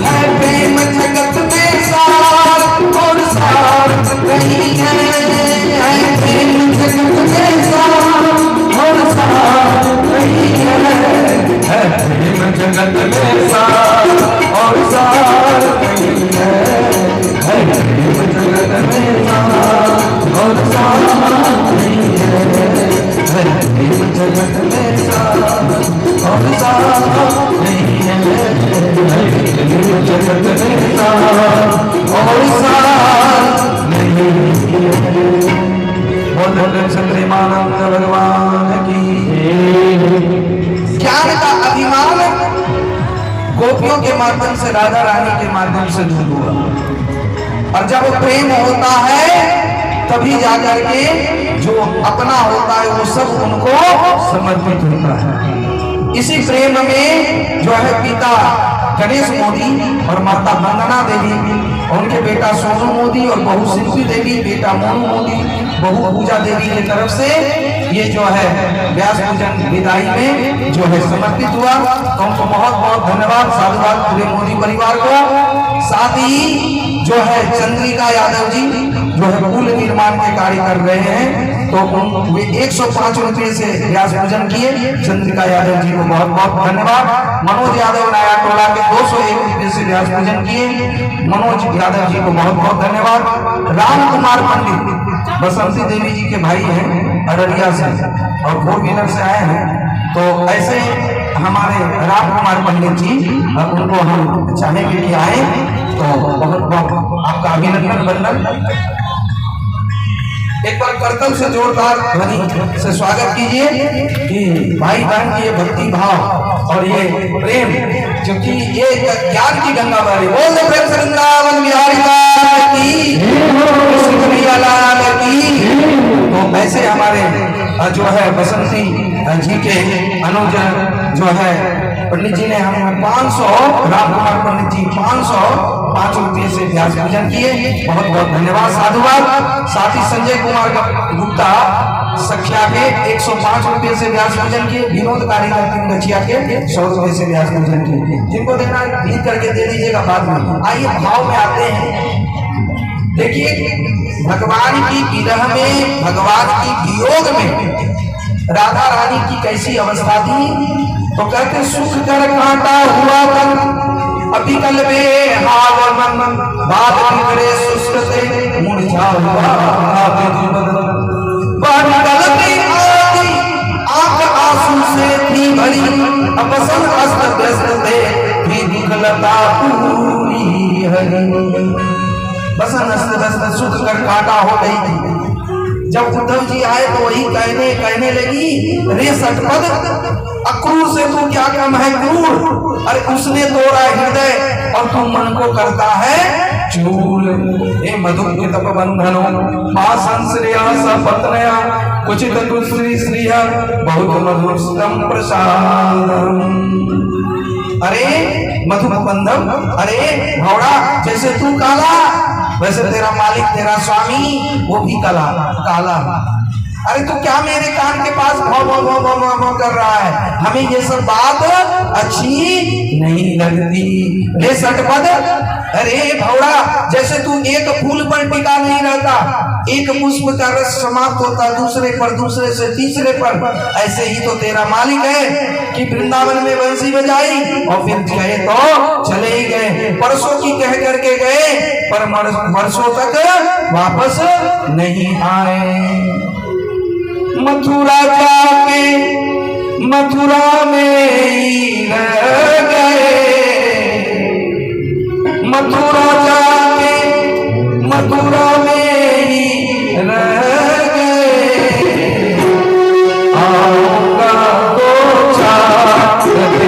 है प्रेम जगत में सार और सार नहीं है प्रेम जगत में सार और सार नहीं है प्रेम जगत में सार और सार नहीं है प्रेम जगत में सार और सार नहीं है प्रेम जगत में सार और सार नहीं है प्रेम जगत में सार और सार नहीं है। प्रेमानंद भगवान की। ज्ञान का अभिमान गोपियों के माध्यम से, राधा रानी के माध्यम से दूर हुआ, और जब प्रेम होता है तभी जाकर के जो अपना होता है वो सब उनको समर्पित होता है। इसी प्रेम में जो है पिता गणेश मोदी और माता वंदना देवी और उनके बेटा सोनू मोदी और बहू सिंधु देवी, बेटा मोनू मोदी, बहू पूजा देवी की तरफ से ये जो है व्यास पूजन विदाई में जो है समर्पित हुआ। तो उनको बहुत बहुत धन्यवाद, साधुवाद पूरे मोदी परिवार को। साथ ही जो है चंद्रिका यादव जी जो है पुल निर्माण के कार्य कर रहे हैं, तो वे 105 रुपये से व्यास पूजन किए। चंद्रिका यादव जी को बहुत बहुत धन्यवाद। मनोज यादव नया टोला के 201 रुपये से व्यास पूजन किए। मनोज यादव जी को बहुत बहुत धन्यवाद। राम कुमार पंडित बसंती देवी जी के भाई हैं अररिया से और 4 व्हीलर से आए हैं, तो ऐसे हमारे राम कुमार पंडित जी उनको हम चाहेंगे कि आए, तो बहुत बहुत आपका अभिनंदन बंदन। एक बार करतल से जोरदार ध्वनि से स्वागत कीजिए कि भाई बहन की ये भक्ति भाव और ये प्रेम, क्योंकि ये ज्ञान की गंगा बह रही। बोल दे प्रेम से वृंदावन बिहारी लाल की, कृष्ण कन्हैया लाल की। तो ऐसे हमारे जो है बसंती जी के अनुज जो है पंडित जी ने हमें 500, राम कुमार पंडित जी 505 रुपये से व्यास पूजन किए। बहुत बहुत धन्यवाद, साधुवाद। साथ ही संजय कुमार गुप्ता सख्या के 105 रुपये से व्यास पूजन किए। विनोद कारीगर गछिया के 100 रुपये से व्यास पूजन किए। जिनको देना भीड़ करके दे दीजिएगा बाद में। आइए भाव में आते हैं। देखिए भगवान की विरह में, भगवान की वियोग में राधा रानी की कैसी अवस्था थी। तो कहते सुख कर काटा हुआ तन अपिकल में हाव मन बात बिगड़े शुष्क से मुरझा हुआ आंख आंसू से थी भरी अपसन अस्त व्यस्त थे भी दुखलता पूरी हरी। बसन अस्त व्यस्त सुख कर काटा हो गई थी। जब उद्धव जी आए तो वही कहने लगी, रे सटपद अक्रूर से तू क्या कम है क्रूर, अरे उसने तोड़ा हृदय और तू मन को करता है चूर। हे मधुर के तप बंधनो आसंश्रया सपत्नया कुचित दुश्री श्रीय बहुत मधुरस्तम प्रसादम। अरे मधुर बंधव, अरे भौड़ा, जैसे तू काला वैसे तेरा मालिक, तेरा स्वामी वो भी काला। अरे तू क्या मेरे कान के पास भौ कर रहा है? हमें ये सब बात अच्छी नहीं लगती। रे सटपद, अरे भौड़ा, जैसे तू एक फूल पर टिका नहीं रहता, एक पुष्प का रस समाप्त होता दूसरे पर, दूसरे से तीसरे पर, ऐसे ही तो तेरा मालिक है कि वृंदावन में बंसी बजाई और फिर गए तो चले ही गए। परसों की कह करके गए पर वर्षों तक वापस नहीं आए। मथुरा जाके मथुरा में ही रह गए, मथुरा जाके मथुरा में ही रह गए। आऊंगा तो चाँद में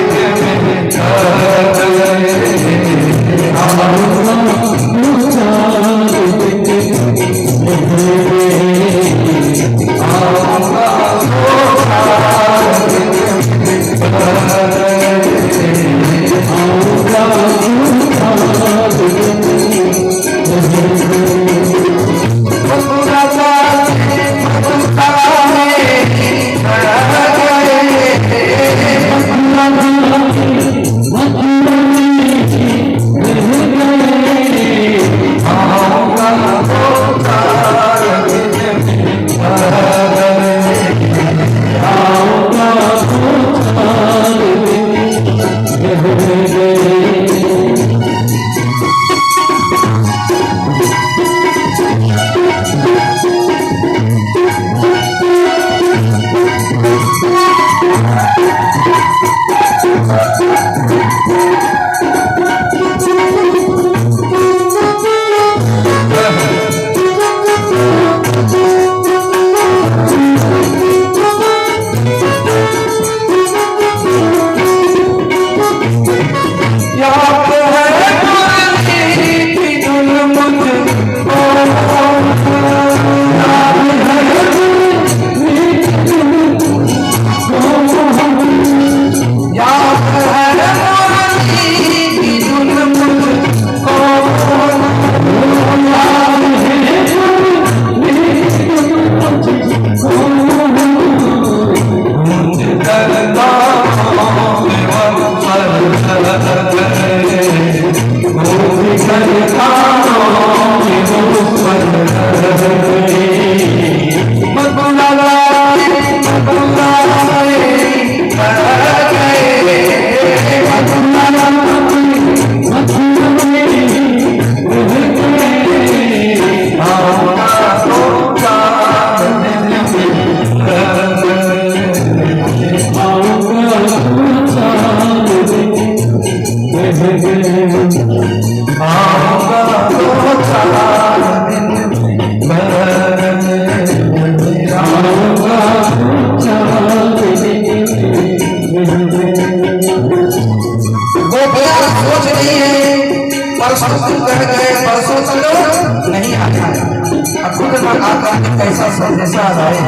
कैसा संदेशा आए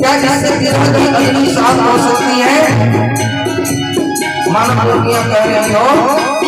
क्या जिससे कितनी शांत हो सकती है। मानव मुर्गियां कह रही हो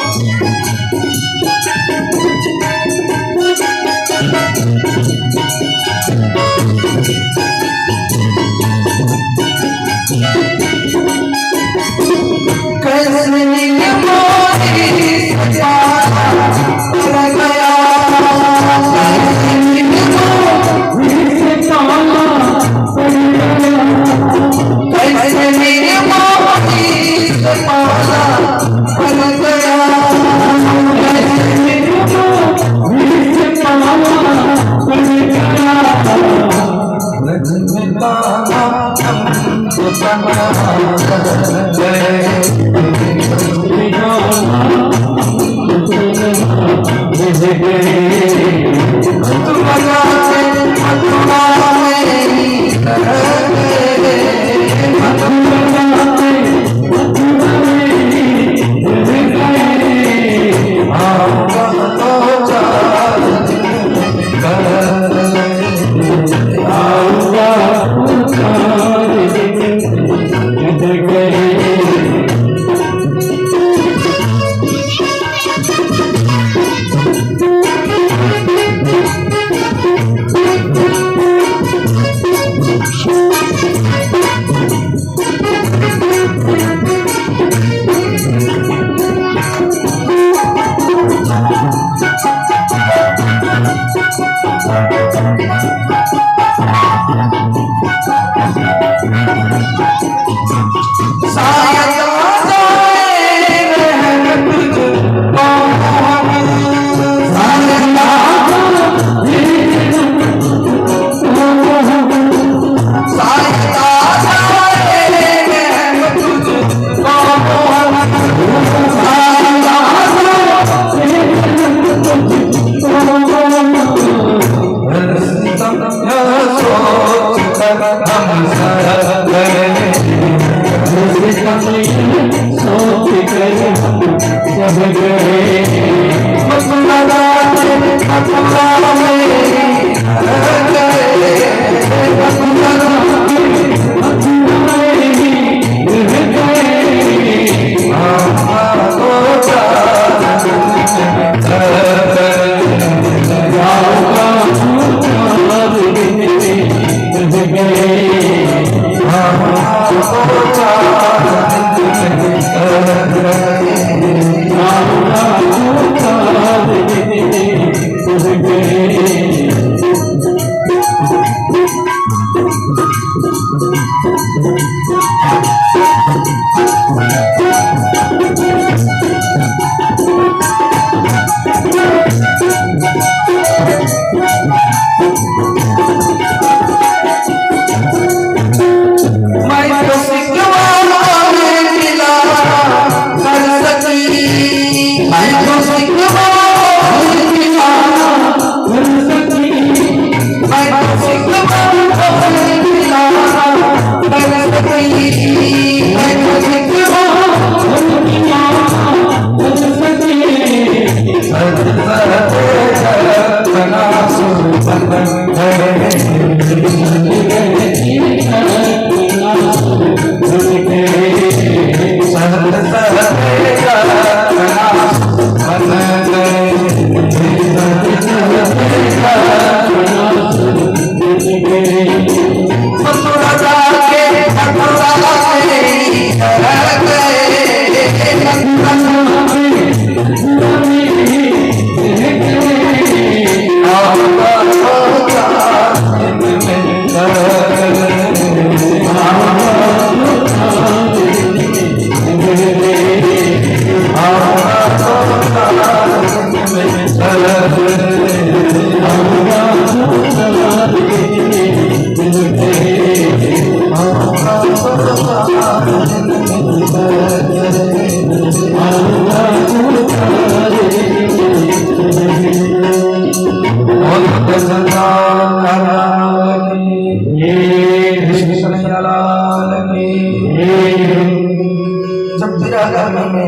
मथुरा जाके मथुरा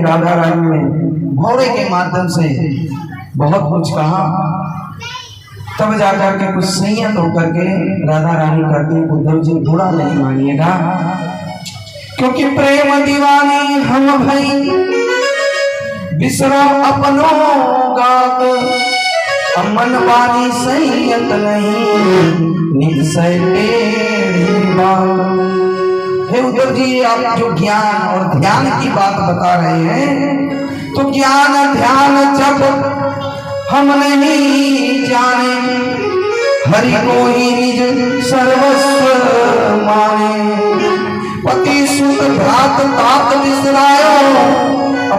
राधा रानी ने भौरे के माध्यम से बहुत कुछ कहा, तब जाकर के कुछ संयत होकर के राधा रानी कहती है उद्धव जी बुरा नहीं मानिएगा, क्योंकि प्रेम दीवानी हम भई बिसरो अपनों गात, मन वाणी संयत नहीं निसय टेढ़ी बात। हे उद्धव जी, आप जो ज्ञान और ध्यान की बात बता रहे हैं, तो ज्ञान ध्यान जब हम नहीं जाने, हरि को ही निज सर्वस्व माने, पति सुत भ्रात तात विसरायो,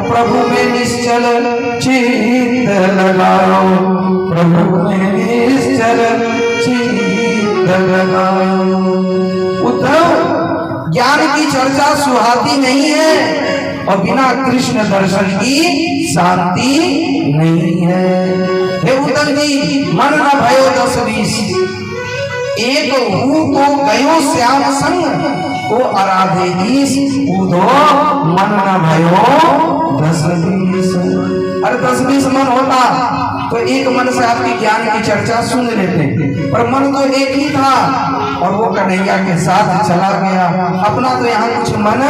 प्रभु में निश्चल चित्त लगाओ, प्रभु में निश्चल चित्त लगाओ। उद्धव, ज्ञान की चर्चा सुहाती नहीं है और बिना कृष्ण दर्शन की शांति नहीं है। हे उद्धव जी, मन न भयो 10-20, एक हूँ तो गयो श्याम संग, को आराधे ईश, कूदो मन न भयो 10-20। अरे 10-20 मन होता तो एक मन से आपकी ज्ञान की चर्चा सुन लेते, पर मन तो एक ही था और वो कन्हैया के साथ चला गया। अपना तो यहाँ कुछ मन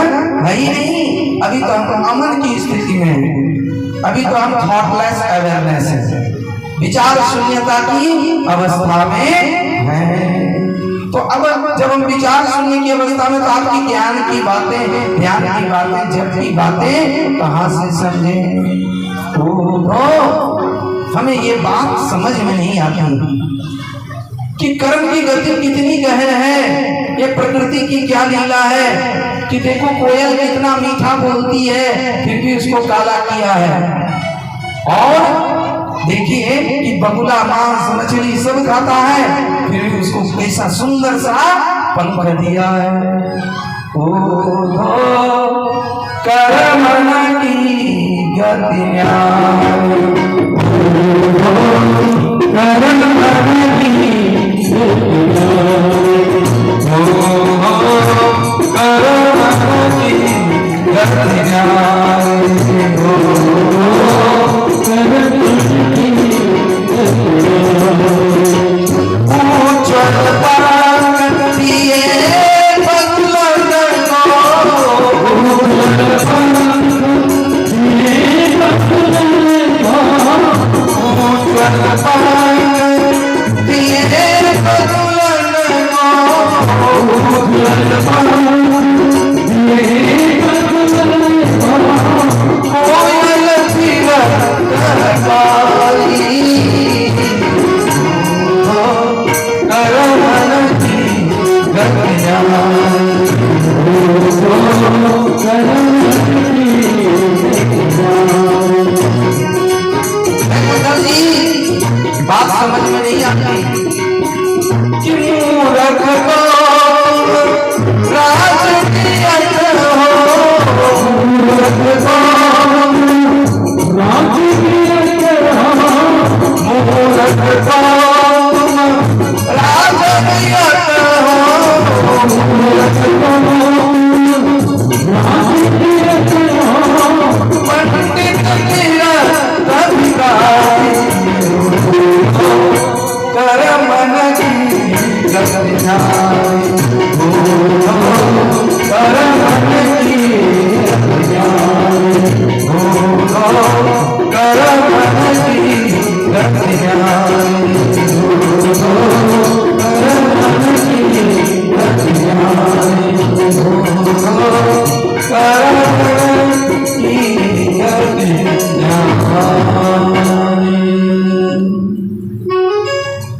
है ही नहीं, अभी तो हम अमन की स्थिति में हैं, अभी तो हम थॉटलेस अवेयरनेस है, विचार शून्यता की अवस्था में हैं। तो अब जब हम विचार शून्य की अवस्था में, तो आपकी ज्ञान की बातें, ध्यान की बातें, जप की बातें कहाँ से समझे? हमें ये बात समझ में नहीं आती कि कर्म की गति कितनी गहन है, ये प्रकृति की क्या लीला है कि देखो कोयल कितना मीठा बोलती है फिर भी उसको काला किया है, और देखिए कि बगुला मांस मछली सब खाता है फिर भी उसको कैसा सुंदर सा पंख दिया है। ओ कर्म की गतियां, कर्म की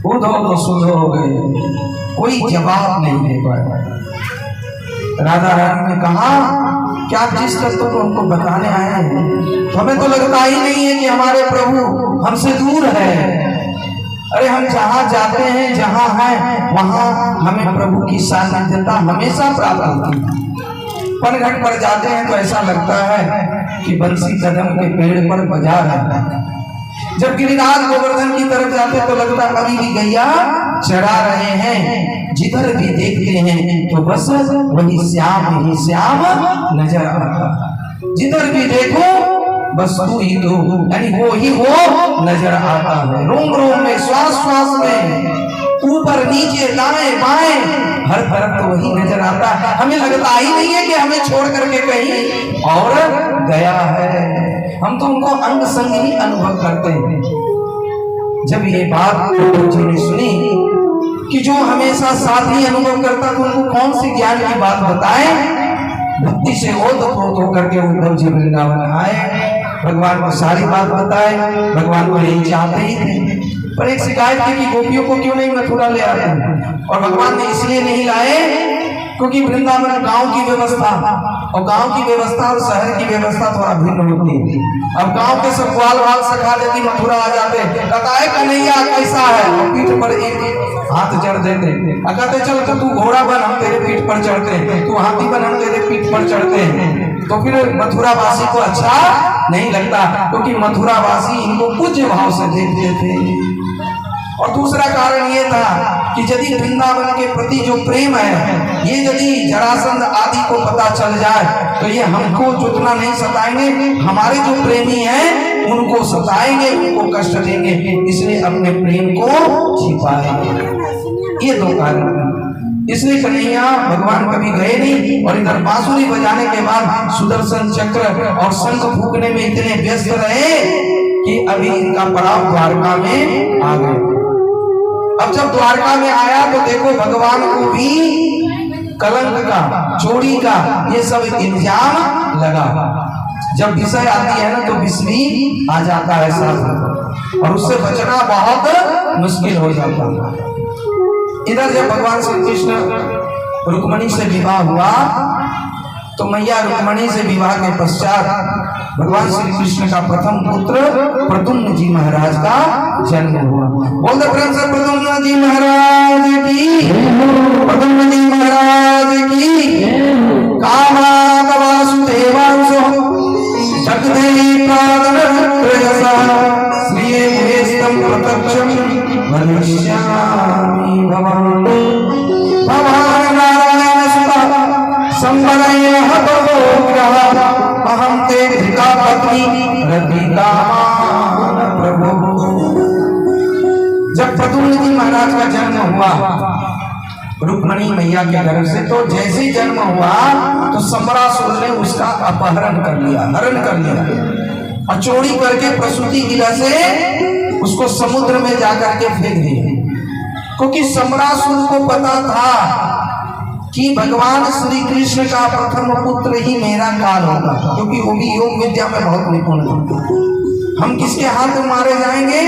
उधो तो सुधो हो गए, कोई जवाब नहीं दे पाया। राधा रानी ने कहा क्या आप जिस तत्व को हमको बताने आए हैं, तो हमें तो लगता ही नहीं है कि हमारे प्रभु हमसे दूर है। अरे हम जहाँ जाते हैं, जहाँ हैं, वहाँ हमें प्रभु की सानिध्यता हमेशा प्राप्त होती है। पनघट पर जाते हैं तो ऐसा लगता है कि बंसी कदम के पेड़ पर बजा रहा है। जब गिरिराज गोवर्धन की तरफ जाते तो लगता है अभी भी गैया चरा रहे हैं। जिधर भी देखते हैं तो बस वही श्याम ही श्याम नजर आता। जिधर भी देखो बस तू ही तो, यानी वो ही वो नजर आता है। रोम रोम में, श्वास श्वास में, ऊपर नीचे दाएं बाएं, हर तरफ तो वही नजर आता है। हमें लगता ही नहीं है कि हमें छोड़ करके कहीं और गया है। हम तो उनको अंग संग ही अनुभव करते हैं। जब ये बात प्रभु जी ने सुनी कि जो हमेशा साथ ही अनुभव करता तो उनको कौन सी ज्ञान की बात बताए, भक्ति से ओतप्रोत होकर के उद्धव जी वृंदावन आए, भगवान को सारी बात बताए। भगवान को यही चाहते ही थे, पर एक शिकायत थी कि गोपियों को क्यों नहीं मथुरा ले आते हैं। और भगवान ने इसलिए नहीं लाए क्योंकि वृंदावन गांव की व्यवस्था, और गांव की व्यवस्था और शहर की व्यवस्था थोड़ा भिन्न होती है। अब गांव के सब ग्वाल वाल सखा देती मथुरा आ जाते, कहता है कन्हैया कैसा है, और पीठ पर एक हाथ जड़ देते, कहते चल तो तू घोड़ा बन हम तेरे पीठ पर चढ़ते हैं, तू हाथी बन हम तेरे पीठ पर चढ़ते हैं। तो फिर मथुरा वासी को अच्छा नहीं लगता, क्योंकि मथुरा वासी इनको पूज्य भाव से देखते थे। और दूसरा कारण ये था कि यदि वृंदावन के प्रति जो प्रेम है, ये यदि जरासंध आदि को पता चल जाए तो ये हमको जितना नहीं सताएंगे, हमारे जो प्रेमी हैं उनको सताएंगे, उनको कष्ट देंगे, इसलिए अपने प्रेम को छिपाएंगे। ये दो कारण, इसलिए कन्हैया भगवान कभी गए नहीं। और इधर बांसुरी बजाने के बाद सुदर्शन चक्र और शंख फूकने में इतने व्यस्त रहे कि अभी इनका पड़ाव द्वारका में आ गए। अब जब द्वारका में आया तो देखो भगवान को भी कलंक का, चोरी का, ये सब इल्जाम लगा। जब विषय आती है ना तो विष भी आ जाता है साथ, और उससे बचना बहुत मुश्किल हो जाता है। इधर जब भगवान श्री कृष्ण रुक्मणी से विवाह हुआ तो मैया रुक्मणी से विवाह के पश्चात भगवान श्री कृष्ण का प्रथम पुत्र प्रद्युम्न जी महाराज का जन्म हुआ। बोल दे प्रेम से प्रद्युम्न जी महाराज की, प्रद्युम्न जी महाराज की। कामात वासुदेवांशो जगदेव प्रादरत्रयसा श्रीयेष्टं प्रत्यक्षं वदिष्यामि भवान्। भवान् नारायण सुतः संवरय हतोग्रह अहं ते धिका पत्नी रतिकामान प्रभु। जब प्रद्युम्न जी महाराज का जन्म हुआ रुक्मणी मैया के गर्भ से, तो जैसे ही जन्म हुआ तो सम्रासुर ने उसका अपहरण कर लिया, हरण कर लिया, और चोरी करके प्रसूति गृह से उसको समुद्र में जाकर के फेंक दिया। क्योंकि सम्रासुर को पता था कि भगवान श्री कृष्ण का प्रथम पुत्र ही मेरा काल होगा, क्योंकि वो भी योग विद्या में बहुत निपुण था। हम किसके हाथ में मारे जाएंगे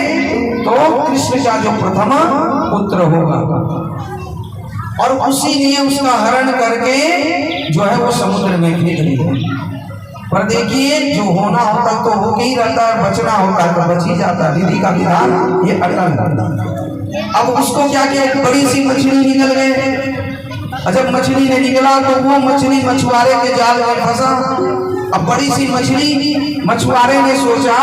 तो कृष्ण का जो प्रथम पुत्र होगा, और उसी लिए उसका हरण करके जो है वो समुद्र में फेंक दिया। पर देखिए जो होना होता तो हो ही रहता है, बचना होता तो बच ही जाता। विधि का विधान ये अटल है। अब उसको क्या किया, एक बड़ी सी मछली निकल गए। जब मछली ने निकला तो वो मछली मछुआरे के जाल में फंसा। अब बड़ी सी मछली, मछुआरे ने सोचा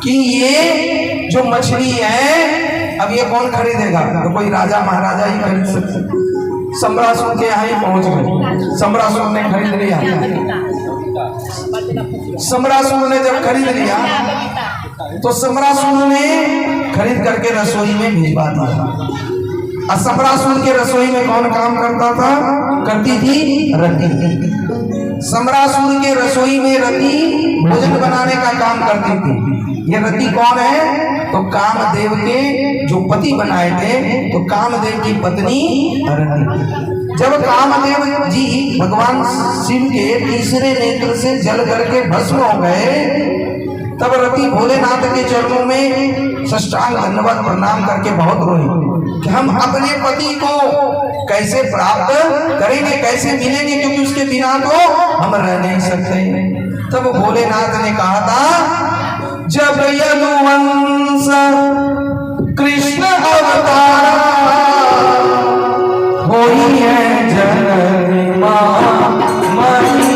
कि ये जो मछली है अब ये कौन खरीदेगा, तो कोई राजा महाराजा ही खरीद सकते। सम्रासुर के यहाँ ही पहुंच गए, सम्रासुर ने खरीद लिया। सम्रासुर ने जब खरीद लिया तो सम्रासुर ने खरीद करके रसोई में भिजवा दिया। सम्रासुर के रसोई में कौन काम करता था, करती थी रति। सम्रासुर के रसोई में रति भोजन बनाने का काम करती थी। ये रति कौन है, तो कामदेव के जो पति बनाए थे, तो कामदेव की पत्नी रति। जब कामदेव जी भगवान शिव के तीसरे नेत्र से जल करके भस्म हो गए तब रति भोलेनाथ के चरणों में साष्टांग धन्यवाद प्रणाम करके बहुत रोई कि हम अपने पति को कैसे प्राप्त करेंगे, कैसे मिलेंगे, क्योंकि उसके बिना तो हम रह नहीं सकते। तब भोलेनाथ ने कहा था, जब यदुवंश कृष्ण अवतार होई है जननी मां मई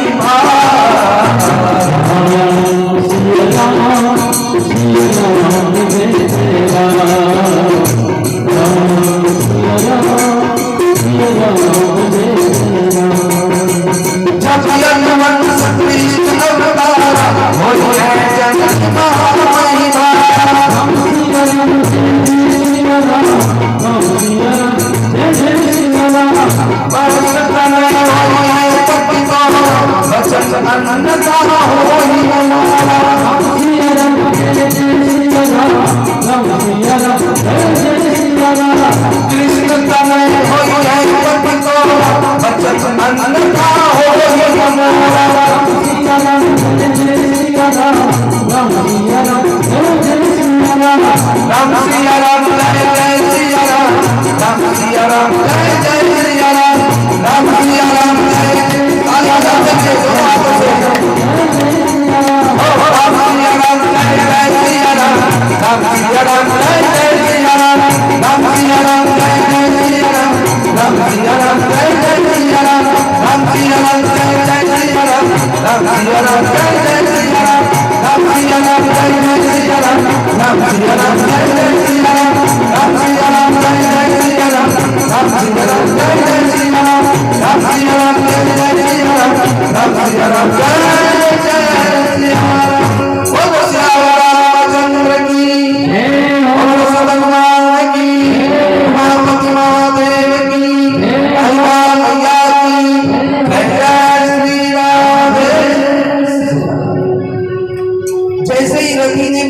जब यदुवंश कृष्ण अवतार होई है जननी मां मई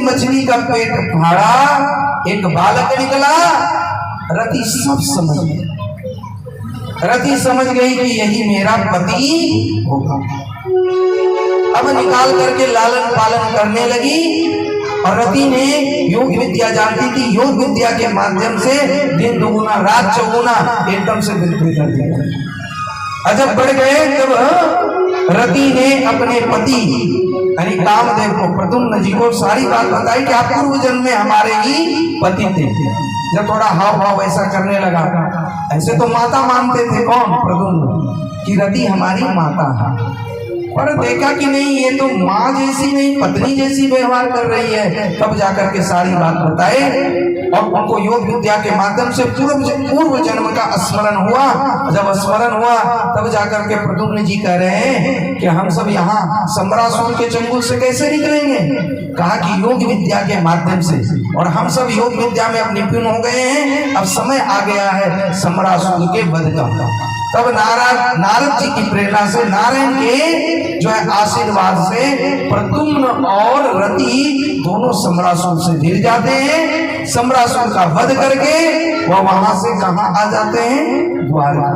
मछली का पेट फाड़ा, एक बालक निकला। रति सब समझ गई, रति समझ गई कि यही मेरा पति होगा। अब निकाल करके लालन पालन करने लगी। और रति ने योग विद्या जानती थी, योग विद्या के माध्यम से दिन दुगुना रात चौगुना एकदम से वृद्धि कर दिया। अजब बढ़ गए तब रति ने अपने पति यानी कामदेव को, प्रद्युम्न जी को सारी बात बताई कि आप पूर्व जन्म में हमारे ही पति थे। जब थोड़ा हाव भाव ऐसा करने लगा, ऐसे तो माता मानते थे कौन, प्रद्युम्न, कि रति हमारी माता है। पर देखा कि नहीं ये तो माँ जैसी नहीं पत्नी जैसी व्यवहार कर रही है। तब जाकर के सारी बात बताए और उनको योग विद्या के माध्यम से पूर्व जन्म का स्मरण हुआ। जब स्मरण हुआ तब जाकर के प्रद्युम्न जी कह रहे हैं कि हम सब यहाँ सम्रासुर के चंगुल से कैसे निकलेंगे। कहा कि योग विद्या के माध्यम से, और हम सब योग विद्या में अब निपुण हो गए हैं। अब समय आ गया है सम्रासुर के वध का। तब नारद जी की प्रेरणा से, नारायण के जो है आशीर्वाद से प्रद्युम्न और रति दोनों सम्रासुर से भिड़ जाते हैं। सम्रासुर का वध करके वो वहां से कहाँ आ जाते हैं, द्वारका।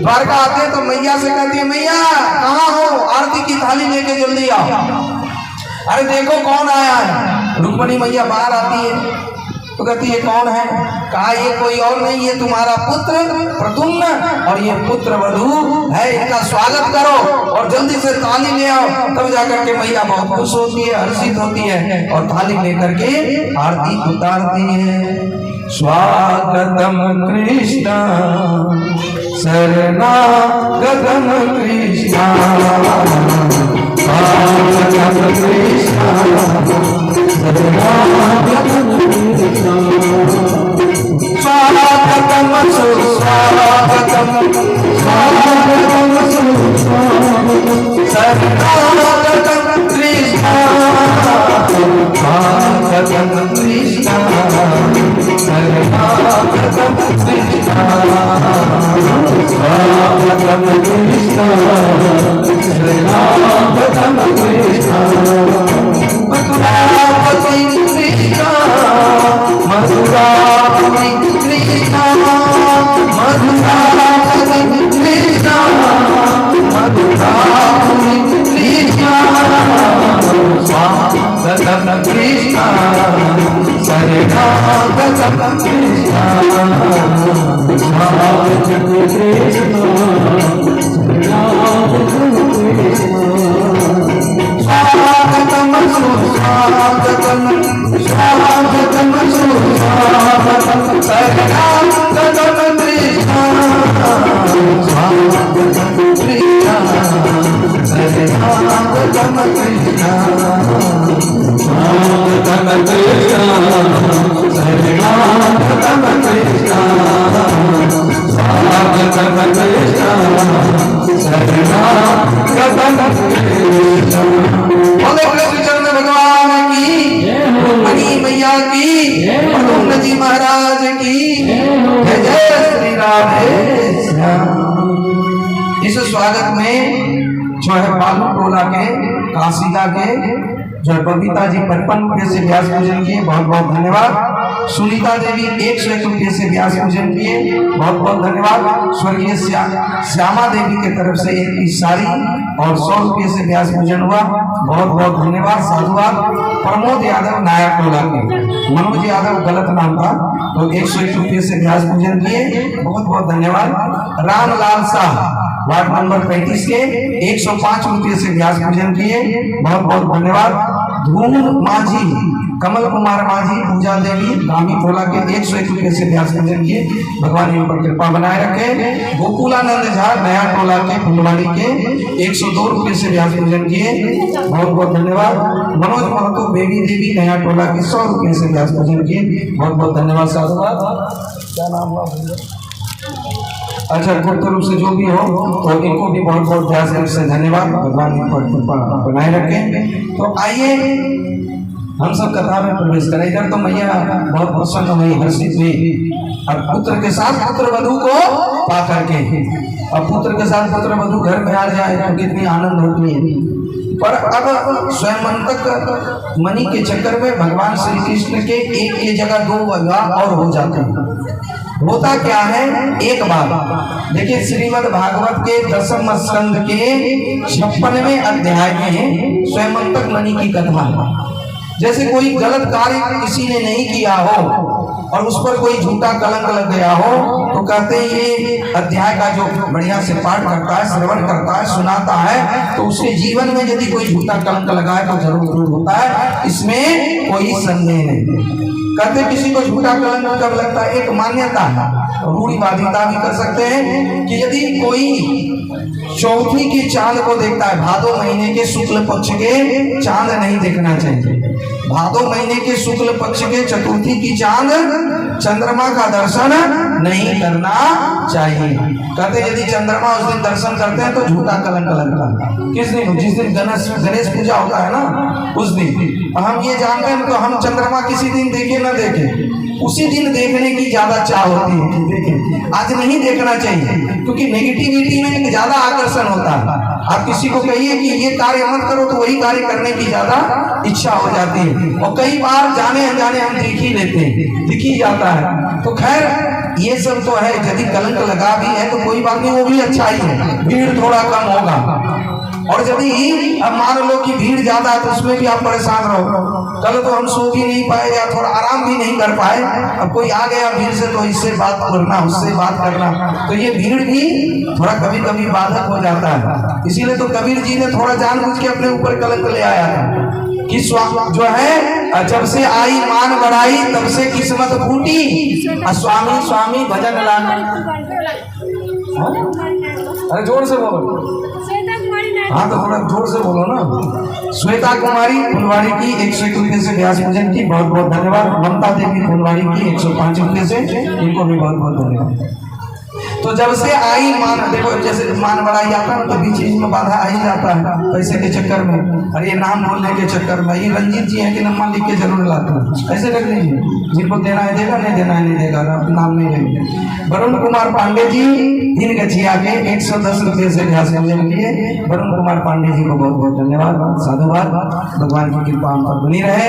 द्वारका आते हैं तो मैया से कहती है, मैया कहाँ हो, आरती की थाली लेके जल्दी आओ। अरे देखो कौन आया है। रुक्मणी मैया बाहर आती है तो कहती है कौन है। कहा ये कोई और नहीं, ये तुम्हारा पुत्र प्रद्युम्न और ये पुत्र वधू है, इनका स्वागत करो और जल्दी से थाली ले आओ। तब जाकर के मैया बहुत खुश होती है, हर्षित होती है और थाली लेकर के आरती उतारती है। स्वागतम कृष्ण शरणागतम कृष्ण, स्वागतम कृष्ण शरणागतम कृष्ण, स्वागतम सुस्वागतम स्वागतम सुस्वागतम शरणागतम कृष्ण, स्वागतम कृष्ण शरणागतम कृष्ण, स्वागतम कृष्ण शरणागतम कृष्ण। मथुरापति कृष्ण, मथुरापति कृष्ण, मथुरापति कृष्ण, मथुरापति कृष्ण, स्वागतम जी महाराज की जय जय श्री राधे श्याम। इस स्वागत में जो है बालू टोला के काशीदा के जो है बबीता जी 55 रुपये से व्यास पूजन किए, बहुत बहुत धन्यवाद। सुनीता देवी 101 रुपये से व्यास पूजन किए, बहुत बहुत धन्यवाद। स्वर्गीय श्यामा देवी के तरफ से एक की साड़ी और 100 रुपये से व्यास पूजन हुआ, बहुत बहुत धन्यवाद, साधुवाद। प्रमोद यादव नाया टोला के, मनोज यादव गलत नाम था, तो 101 रुपये से व्यास पूजन किए, बहुत बहुत धन्यवाद। रामलाल शाह वार्ड नंबर 35 के 105 रुपये से व्यास पूजन किए, बहुत बहुत धन्यवाद। धूम माझी कमल कुमार माझी पूजा देवी गामी टोला के 101 रुपये से व्यास पूजन किए, भगवान इन पर कृपा बनाए रखे। गोकुलानंद झा नया टोला के फुलवाड़ी के 102 रुपये से व्यास पूजन किए, बहुत बहुत धन्यवाद। मनोज महतो बेबी देवी नया टोला के 100 रुपये से व्यास पूजन किए, बहुत बहुत धन्यवाद, साधुवाद। क्या नाम हुआ? अच्छा, गुप्त रूप से जो भी हो तो इनको भी बहुत बहुत व्यास से धन्यवाद, भगवान इन पर कृपा बनाए रखे। तो आइए हम सब कथा में प्रवेश करें। इधर तो मैया बहुत प्रसन्न हुई, हर्षित हुई, अब पुत्र के साथ पुत्र वधु को पा करके, अब पुत्र के साथ पुत्र वधु घर में आ जाए तो कितनी आनंद होती है। पर अब स्वयंतक मणि के चक्कर में भगवान श्री कृष्ण के एक की जगह 2 विवाह और हो जाते हैं। होता क्या है, एक बात देखिए, श्रीमद् भागवत के 10वें स्कंद के 56वें अध्याय में स्वयंतक मणि की कथा है। जैसे कोई गलत कार्य किसी ने नहीं किया हो और उस पर कोई झूठा कलंक लग गया हो, तो कहते हैं ये अध्याय का जो बढ़िया से पाठ करता है, श्रवण करता है, सुनाता है, तो उसके जीवन में यदि कोई झूठा कलंक लगा है तो जरूर दूर होता है, इसमें कोई संदेह नहीं। कहते किसी को झूठा कलंक कब लगता है, एक मान्यता है, रूढ़िवादिता भी कर सकते हैं कि यदि कोई चौथी के चांद को देखता है, भादो महीने के शुक्ल पक्ष के चांद नहीं देखना चाहिए, भादो महीने के शुक्ल पक्ष के चतुर्थी की चांद चंद्रमा का दर्शन नहीं करना चाहिए। कहते यदि चंद्रमा उस दिन दर्शन करते हैं तो झूठा कलंक लगता है। किस दिन? जिस दिन गणेश पूजा होता है ना, उस दिन। हम ये जानते हैं तो हम चंद्रमा किसी दिन देखे ना देखे, उसी दिन देखने की ज्यादा चाह होती है। देखें, आज नहीं देखना चाहिए क्योंकि नेगेटिविटी में एक ज्यादा आकर्षण होता है। आप किसी को कहिए कि ये कार्य मत करो तो वही कार्य करने की ज्यादा इच्छा हो जाती है, और कई बार जाने अनजाने हम देख ही लेते हैं, दिख ही जाता है। तो खैर ये सब तो है, यदि कलंक लगा भी है तो कोई बात नहीं, वो भी अच्छा ही है, भीड़ थोड़ा कम होगा। और यदि अब मान लो कि भीड़ ज्यादा है तो उसमें भी आप परेशान रहो, कल तो हम सो भी नहीं पाए या थोड़ा आराम भी नहीं कर पाए, अब कोई आ गया भीड़ से तो इससे बात करना, उससे बात करना, तो ये भीड़ भी थोड़ा कभी कभी बाधक हो जाता है। इसीलिए तो कबीर जी ने थोड़ा जानबूझ के अपने ऊपर कलंक ले आया था कि जो है जब से आई मान बढ़ाई तब से किस्मत फूटी, स्वामी स्वामी भजन लाना। अरे जोर से बोलो, हाँ तो थोड़ा जोर से बोलो ना। श्वेता कुमारी फुलवाड़ी की 101 रुपये से व्यास पूजन की, बहुत बहुत धन्यवाद। ममता देवी फुलवाड़ी की 105 रुपये से, इनको भी बहुत बहुत धन्यवाद। तो जब से आई मान, देखो जैसे मान बढ़ाई जाता है तो बीच बीच में बाधा आ ही जाता है पैसे के चक्कर में, और ये नाम बोलने के चक्कर में। ये रंजीत जी हैं कि नाम लिख के जरूर लाते हैं, ऐसे रख लीजिए, जिनको देना है देगा, नहीं देना है नहीं देगा, नाम नहीं लेंगे। वरुण कुमार पांडे जी दिन गछिया के 110 रुपये से व्यास पूजन किए, वरुण कुमार पांडे जी को बहुत बहुत धन्यवाद, साधुवाद। भगवान की कृपा हम पर बनी रहे,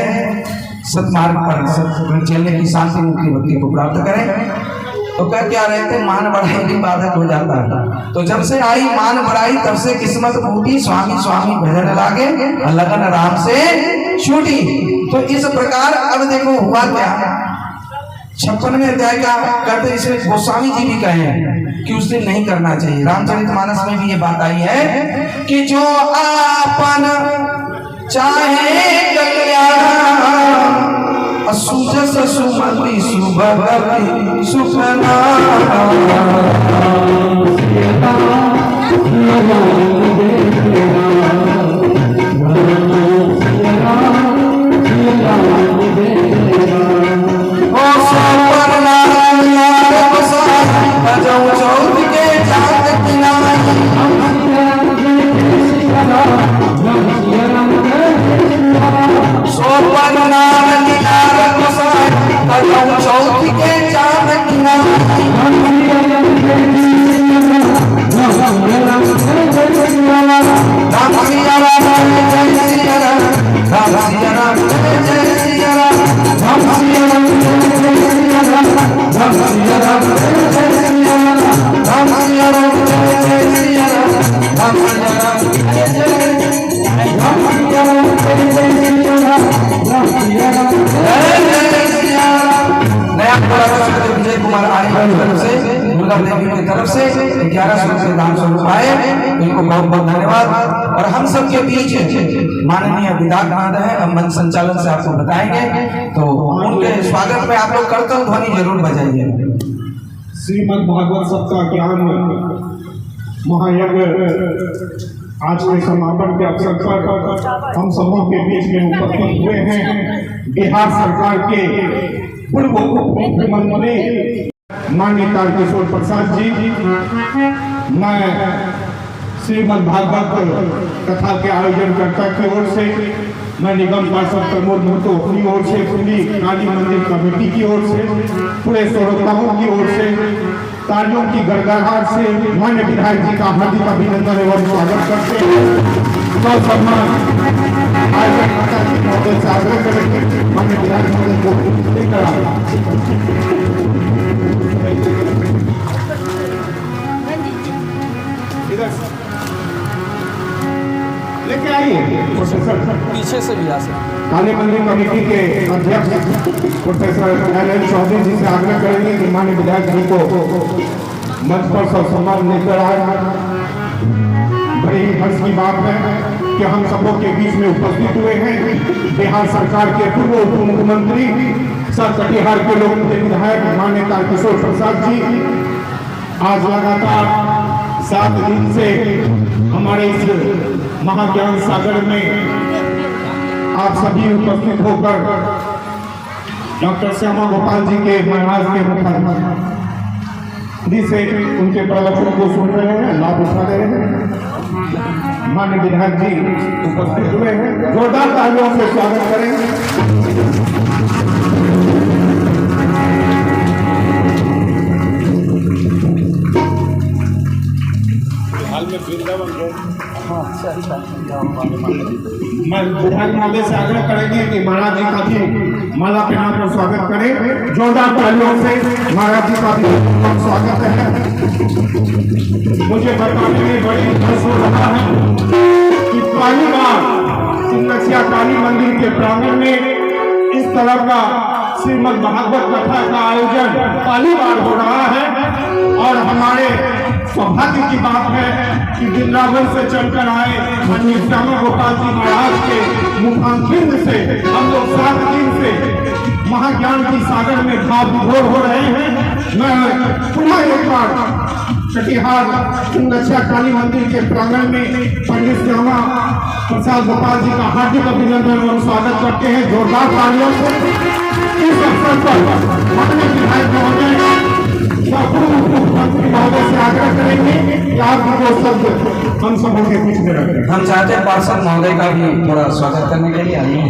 सतमार्ग पर सत चलने की शांति मुक्ति भक्ति को प्राप्त करें। तो कह क्या रहे थे, मान बढ़ाई भी बाधक हो जाता है। तो जब से आई मान बढ़ाई तब से किस्मत फूटी, स्वामी स्वामी भजन लागे, लगन राम से छूटी। तो इस प्रकार अब देखो हुआ क्या, 56वें अध्याय का कहते इसमें गोस्वामी जी भी कहे हैं कि उस दिन नहीं करना चाहिए। रामचरितमानस में भी ये बात आई है कि जो आपन चाहे कल्याण सुजस सुमति सुभगति सुखना की तरफ से 11 स्वरूप से दान स्वरूप आए, इनको बहुत बहुत धन्यवाद। और हम सब के बीच माननीय विधायक है, हम मंच संचालन से आपको बताएंगे, तो उनके स्वागत में आप लोग कर्तव्य ध्वनि जरूर बजाइए। श्रीमद् भागवत सप्ताह ज्ञान महायज्ञ आज के समापन के अवसर पर हम सबों के बीच में उपस्थित हुए हैं। बिहार सरकार के पूर्व उप मुख्यमंत्री माननीय तारकिशोर प्रसाद जी, मैं श्रीमद् भागवत कथा के आयोजनकर्ता की ओर से, मैं निगम पार्षद प्रमोद महतो अपनी ओर से, पूरी काली मंदिर कमेटी की ओर से, पूरे श्रोताओं की ओर से तालियों की गड़गड़ाहट से माननीय विधायक जी का हार्दिक अभिनंदन एवं स्वागत करते हैं। सम्मान आयोजनकर्ता जी महोदय से आग्रह करेंगे माननीय विधायक महोदय को लेकर लेके आइए। पीछे से भी आ सकते। काली मंदिर कमेटी के अध्यक्ष प्रोफेसर एल चौधरी जी से आग्रह करेंगे कि माननीय विधायक जी को मंच पर सब सम्मान लेकर आए। बड़ी ही हर्ष की बात है कि हम सबों के बीच में उपस्थित हुए हैं बिहार सरकार के पूर्व उप मुख्यमंत्री सर कटिहार के लोकप्रिय विधायक माननीय तारकिशोर प्रसाद जी आज लगातार 7 दिन से हमारे इस महाज्ञान सागर में आप सभी उपस्थित होकर डॉक्टर श्यामा गोपाल जी के महाराज के मुखारबिंद से उनके प्रवचन को सुन रहे हैं, लाभ उठा रहे हैं। माननीय विधायक जी उपस्थित हुए हैं, जोरदार तालियों से स्वागत करें। मैं विधायक महोदय से आग्रह करेंगे कि महाराज जी का भी माला पहनाकर स्वागत करें। जोरदार तालियों से महाराज जी का भी स्वागत है। मुझे बताने में बड़ी हर्ष हो रहा है कि पहली बार सिंगसिया काली मंदिर के प्रांगण में इस तरह का श्रीमद् भागवत कथा का आयोजन पहली बार हो रहा है। और हमारे सौभाग्य की बात है कि वृंदावन से चलकर आए माननीय श्यामा गोपाल जी महाराज के मुखांकित से हम लोग 7 दिन से महाज्ञान की सागर में भाव विभोर हो रहे हैं। मैं पुनः एक बार कटिहार सिंगसिया काली मंदिर के प्रांगण में पंडित श्यामा प्रसाद गोपाल जी का हार्दिक अभिनंदन और स्वागत करते हैं जोरदार तालियों से। इस अवसर पर माननीय विधायक महोदय महोदय से आग्रह करेंगे कि आप वो शब्द हम सबों के बीच में रखें। हम चाहते हैं पार्षद महोदय का भी थोड़ा स्वागत करने के लिए आइए।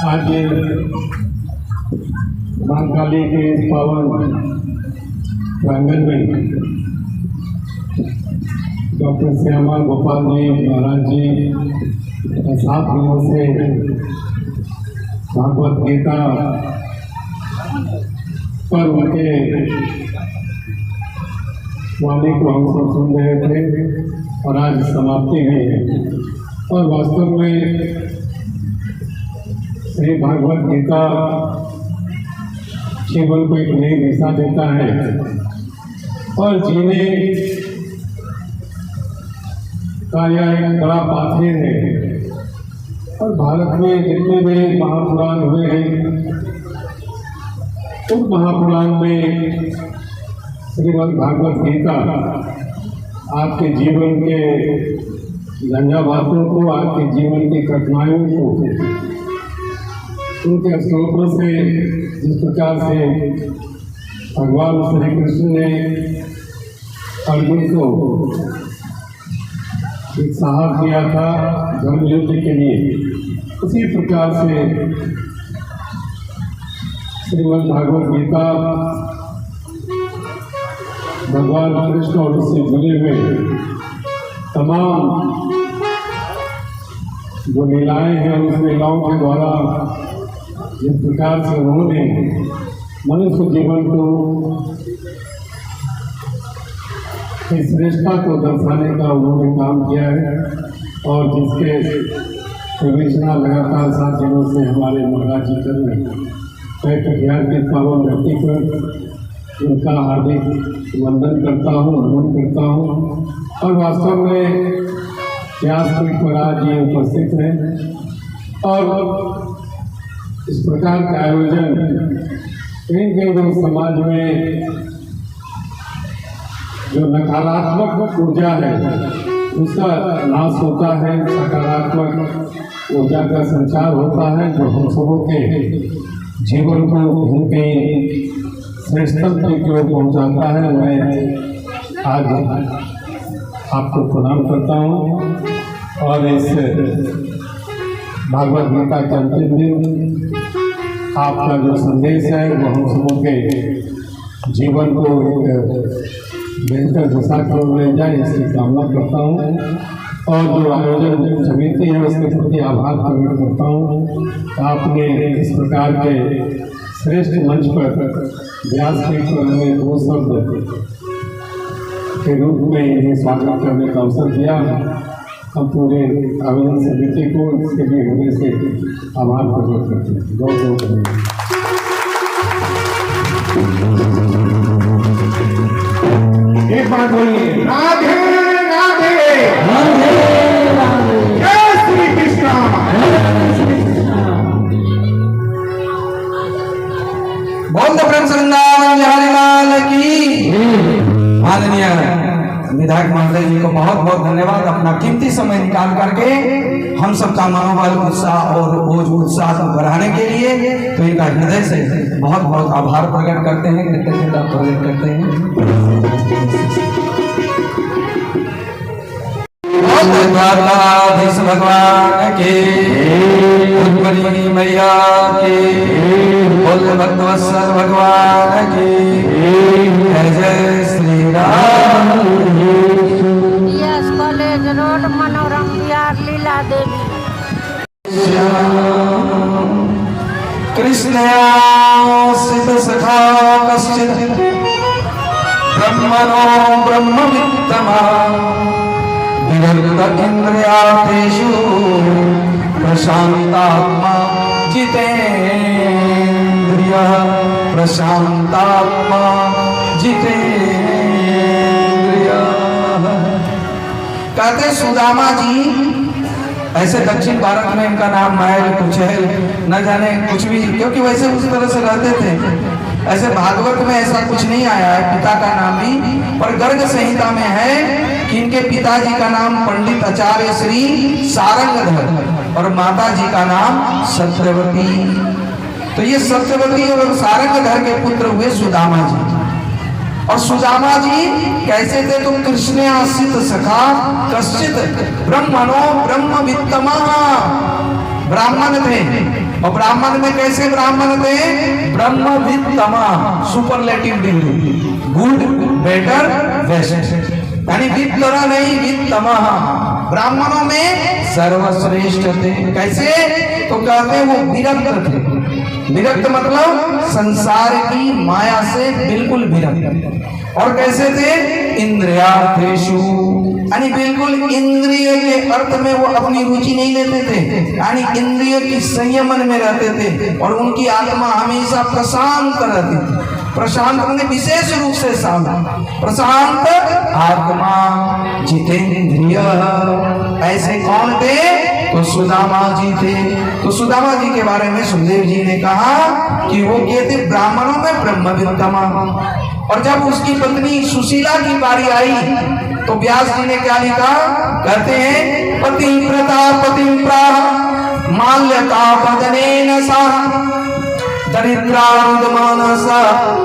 आज महाकाली के पावन प्रांगण में डॉक्टर श्यामा गोपाल जी महाराज जी 7 दिनों से भागवत गीता पर उनके वाणी को हम सब सुन रहे थे और आज समाप्ति हुई है। और वास्तव में श्री भागवत गीता जीवन को एक नई दिशा देता है और जीने का यह एक बड़ा पाथेय है। और भारत में जितने भी महापुराण हुए हैं उन महापुराण में श्रीमद् भागवत गीता आपके जीवन के झंझावातों को, आपके जीवन की कठिनाइयों को उनके श्लोकों से जिस प्रकार से भगवान श्री कृष्ण ने अर्जुन को एक साहस दिया था धर्म युद्ध के लिए, उसी प्रकार से श्रीमद् भागवत गीता भगवान कृष्ण और उससे जुड़े हुए तमाम जो लीलाएं हैं उस लीलाओं के द्वारा जिस प्रकार से उन्होंने मनुष्य जीवन को की श्रेष्ठता को दर्शाने का उन्होंने काम किया है और जिसके विवेचना लगातार 7 दिनों से हमारे महाराज जी कर रहे हैं। मैं कटिहार के पावन धरती पर उनका हार्दिक वंदन करता हूँ, नमन करता हूँ। और वास्तव में व्यासपीठ पर आज ये उपस्थित हैं और इस प्रकार का आयोजन कहीं जो समाज में जो नकारात्मक ऊर्जा है उसका नाश होता है, सकारात्मक ऊर्जा का संचार होता है जो हम सबों के जीवन को उनके श्रेष्ठतम की ओर पहुँचाता है। मैं आज आपको प्रणाम करता हूँ और इस भागवत गीता के अंतिम दिन आपका जो संदेश है वो हम सबों के जीवन को बेहतर दिशा की ओर ले जाए इसकी कामना करता हूँ। और जो आयोजन समिति है उसके प्रति आभार प्रकट करता हूँ। आपने इस प्रकार के श्रेष्ठ मंच पर व्यासपीठ पर हमें 2 शब्द के रूप में इन्हें स्वागत करने का अवसर दिया। हम पूरे आयोजन समिति को इसके लिए हृदय से आभार प्रकट करते हैं। बहुत धन्यवाद। एक बात बोलिए, राधे राधे राधे राधे, जय श्री कृष्ण। बोल दो प्रेम से वृंदावन बिहारी लाल की। माननीय विधायक महोदय जी को बहुत बहुत धन्यवाद, अपना कीमती समय निकाल करके हम सबका मनोबल, उत्साह और उत्साह को बढ़ाने के लिए तो इनका हृदय से बहुत बहुत आभार प्रकट करते हैं, कृतज्ञता प्रकट करते हैं। द्वारकाधीश भगवान के, बड़ी मैया के, बोल भक्तवत्सल भगवान के, जय Shri Ram. Yes college road, मनोरम विहार, लीला देवी। कृष्णयासित सखा कश्चित् ब्रह्मणो ब्रह्मवित्तमा विगत इंद्रियार्थेषु प्रशांतात्मा जितेन्द्रियः, प्रशांतात्मा जितेन्द्रियः। कहते सुदामा जी, ऐसे दक्षिण भारत में इनका नाम महल कुछ है, न जाने कुछ भी, क्योंकि वैसे उस तरह से रहते थे। ऐसे भागवत में ऐसा कुछ नहीं आया है पिता का नाम भी, पर गर्ग संहिता में है कि इनके पिताजी का नाम पंडित आचार्य श्री सारंगधर और माता जी का नाम सत्यवती। तो ये सत्यवती और सारंगधर के पुत्र हुए सुदामा जी। और सुदामा जी कैसे थे? तो कृष्ण आश्रित सखा कश्चित ब्रह्मणो ब्रह्मवित्तमा, ब्राह्मण थे। और ब्राह्मण में कैसे ब्राह्मण थे? ब्रह्मवित्तमा, superlative degree, good, better, best, यानी वित्तरा नहीं वित्तमा, ब्राह्मणों में सर्वश्रेष्ठ थे। कैसे? तो कहते वो विरक्त थे, विरक्त मतलब संसार की माया से बिल्कुल विरक्त। और कैसे थे? इंद्रियार्थेषु, यानी बिल्कुल इंद्रिय के अर्थ में वो अपनी रुचि नहीं लेते थे, यानी इंद्रिय की संयमन में रहते थे और उनकी आत्मा हमेशा प्रशांत रहती थी। प्रशांत माने विशेष रूप से शांत, प्रशांत आत्मा जितेंद्रिय। ऐसे कौन थे? तो सुदामा जी थे। तो सुदामा जी के बारे में सुखदेव जी ने कहा कि वो क्या थे? ब्राह्मणों में ब्रह्मविद्तमा। और जब उसकी पत्नी सुशीला की बारी आई तो व्यास जी ने क्या लिखा? कहते हैं पतिव्रता पतिव्रा माल्यता बदनेन सा दरिद्रारुदमानसा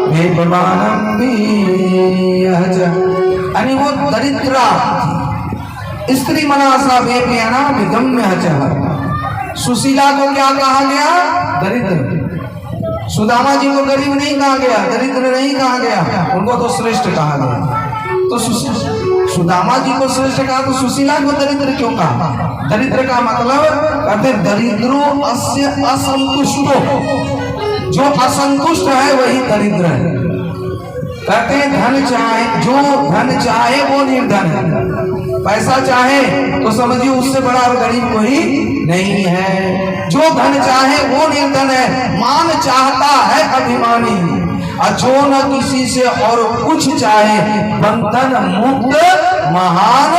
वेदमानं बीयज। यानी वो दरिद्रा स्त्री मनासा वेप्यना विगम्य च। सुशीला को क्या कहा गया? दरिद्र। सुदामा जी को गरीब नहीं कहा गया, दरिद्र नहीं कहा गया, उनको तो श्रेष्ठ कहा गया। तो सुदामा जी को श्रेष्ठ कहा तो सुशीला को दरिद्र क्यों कहा? दरिद्र का मतलब कहते दरिद्रो अस्य असंतुष्टो, जो असंतुष्ट है वही दरिद्र है। कहते हैं धन चाहे, जो धन चाहे वो निर्धन है। पैसा चाहे तो समझिए उससे बड़ा और गरीब कोई नहीं है। जो धन चाहे वो निर्धन है। मान चाहता है अभिमानी, और जो न किसी से और कुछ चाहे बंधन मुक्त महान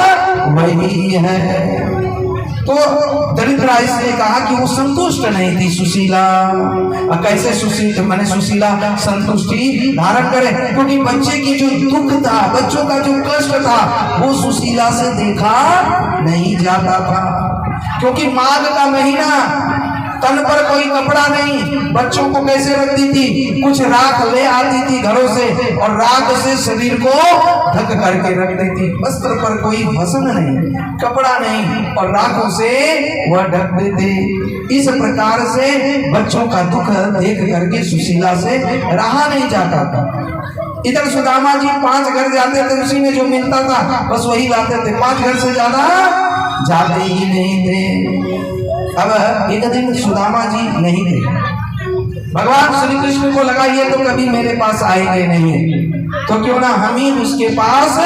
वही है। तो दरिद्रा इसलिए कहा कि वो संतुष्ट नहीं थी सुशीला। कैसे सुशीला संतुष्टि धारण करे? क्योंकि बच्चे की जो दुख था, बच्चों का जो कष्ट था, वो सुशीला से देखा नहीं जाता था। क्योंकि माघ का महीना, तन पर कोई कपड़ा नहीं, बच्चों को कैसे रखती थी? कुछ राख ले आती थी घरों से और राख से शरीर को ढक करके रख देती। वस्त्र पर कोई वसन नहीं, कपड़ा नहीं, और राखों से वह ढक देते। इस प्रकार से बच्चों का दुख देख करके सुशीला से रहा नहीं जाता था। इधर सुदामा जी 5 घर जाते थे, उसी में जो मिलता था बस वही लाते थे। 5 घर से ज्यादा जाते ही नहीं थे। अब एक दिन सुदामा जी नहीं थे। भगवान श्री कृष्ण को लगा ये तो कभी मेरे पास आएंगे नहीं, तो क्यों ना हम ही उसके पास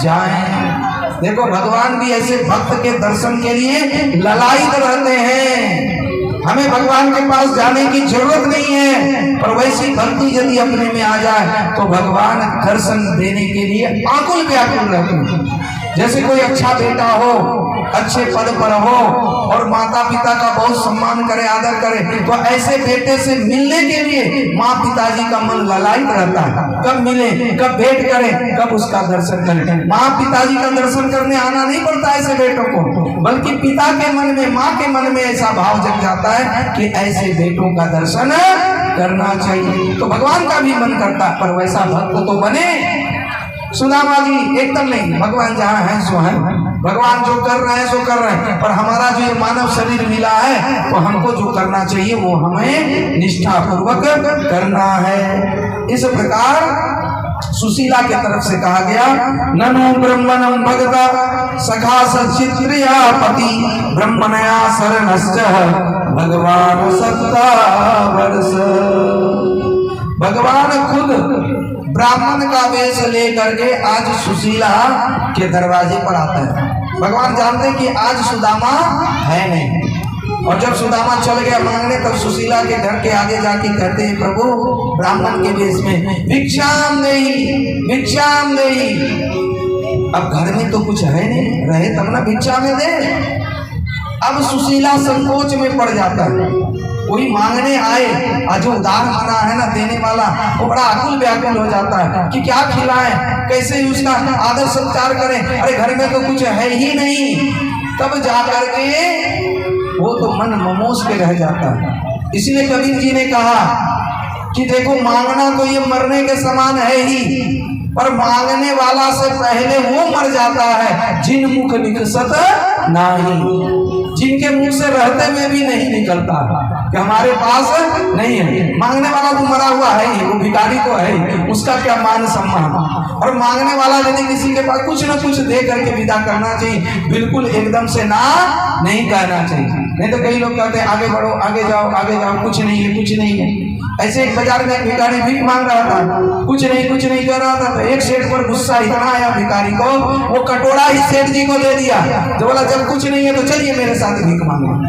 जाएं। देखो भगवान भी ऐसे भक्त के दर्शन के लिए ललायित रहते हैं। हमें भगवान के पास जाने की जरूरत नहीं है, पर वैसी भक्ति यदि अपने में आ जाए तो भगवान दर्शन देने के लिए आकुल व्याकुल रहते हैं। जैसे कोई अच्छा बेटा हो, अच्छे पद पर हो और माता पिता का बहुत सम्मान करे, आदर करे, तो ऐसे बेटे से मिलने के लिए माँ पिताजी का मन ललायित रहता है। कब मिले, कब भेंट करे, कब उसका दर्शन करे। माँ पिताजी का दर्शन करने आना नहीं पड़ता ऐसे बेटों को, बल्कि पिता के मन में, माँ के मन में ऐसा भाव जग जाता है कि ऐसे बेटों का दर्शन करना चाहिए। तो भगवान का भी मन करता है, पर वैसा भक्त तो बने। सुदामा जी एकदम नहीं, भगवान जहाँ है सो है, भगवान जो कर रहे हैं सो कर रहे हैं, पर हमारा जो ये मानव शरीर मिला है तो हमको जो करना चाहिए वो हमें निष्ठा पूर्वक करना है। इस प्रकार सुशीला के तरफ से कहा गया ननु ब्रह्मणं भगता सखा सचित्रिया पति ब्रह्मणया शरणश्च भगवान सत्ता वर्ष। भगवान खुद ब्राह्मण का वेश लेकर के आज सुशीला के दरवाजे पर आता है। भगवान जानते हैं कि आज सुदामा है नहीं, और जब सुदामा चल गया मांगने तब सुशीला के घर के आगे जाके कहते हैं प्रभु ब्राह्मण के वेश में भिक्षाम देहि भिक्षाम देहि। अब घर में तो कुछ है नहीं, रहे तब ना भिक्षा में दे। अब सुशीला संकोच में पड़ जाता है। कोई मांगने आए, जो उदार मना है ना देने वाला, वो बड़ा आकुल व्याकुल हो जाता है कि क्या खिलाएं, कैसे उसका आदर सत्कार करें। अरे घर में तो कुछ है ही नहीं, तब जाकर के वो तो मन ममोस के रह जाता है। इसलिए कबीर जी ने कहा कि देखो मांगना तो ये मरने के समान है ही, पर मांगने वाला से पहले वो मर जाता है जिन मुख निकसत नहीं, जिनके मुख से रहते हुए भी नहीं निकलता। कि हमारे पास नहीं है। मांगने वाला तो मरा हुआ है ही, वो भिखारी तो है ही, उसका क्या मान सम्मान। और मांगने वाला यदि किसी के पास कुछ न कुछ दे करके विदा करना चाहिए, बिल्कुल एकदम से ना नहीं कहना चाहिए। नहीं तो कई लोग कहते हैं आगे बढ़ो, आगे जाओ, आगे जाओ, कुछ नहीं है, कुछ नहीं है। ऐसे एक बाजार में एक भिखारी भीख मांग रहा था, कुछ नहीं कर रहा था। तो एक सेठ पर गुस्सा इतना आया भिखारी को, वो कटोरा ही सेठ जी को दे दिया। तो बोला जब कुछ नहीं है तो चलिए मेरे साथ भीख मांगो।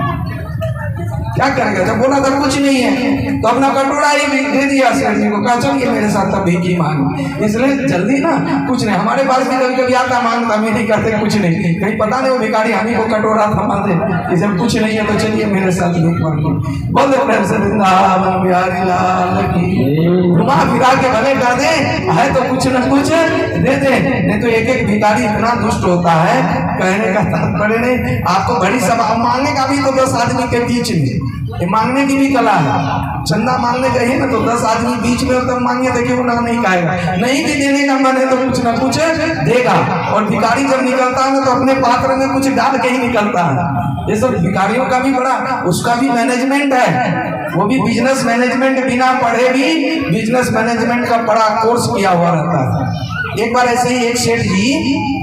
क्या करेगा, जब बोला था कुछ नहीं है तो अपना कटोरा ही दे दिया सेठ जी को, कहा चलिए मेरे साथ तब भीख ही मांगो। इसलिए जल्दी ना कुछ नहीं, हमारे पास भी कभी कभी आता मांगता, हम नहीं करते कुछ नहीं, कहीं पता नहीं वो भिखारी हमी को कटोरा थमा दे कि जब कुछ नहीं है तो चलिए मेरे साथ भीख मांगो। बोले प्रेम से वृंदावन बिहारी लाल की, घुमा फिरा के भले कर दे, है तो कुछ न कुछ दे दे। नहीं तो एक एक भिखारी इतना दुष्ट होता है, कहने का तात्पर्य नहीं। आपको बड़ी सभा मांगने का भी तो 10 आदमी के बीच में, ये मांगने की भी कला है। चंदा मांगने जाइए ना तो 10 आदमी बीच में तब मांगे, देखिए वो ना नहीं खाएगा, नहीं भी देने का मन है तो कुछ ना कुछ देगा। और भिखारी जब निकलता है ना तो अपने पात्र में कुछ डाल के ही निकलता है। ये सब भिखारियों का भी बड़ा, उसका भी मैनेजमेंट है, वो भी बिजनेस मैनेजमेंट, बिना पढ़े भी बिजनेस मैनेजमेंट का बड़ा कोर्स किया हुआ रहता है। एक बार ऐसे ही एक सेठ जी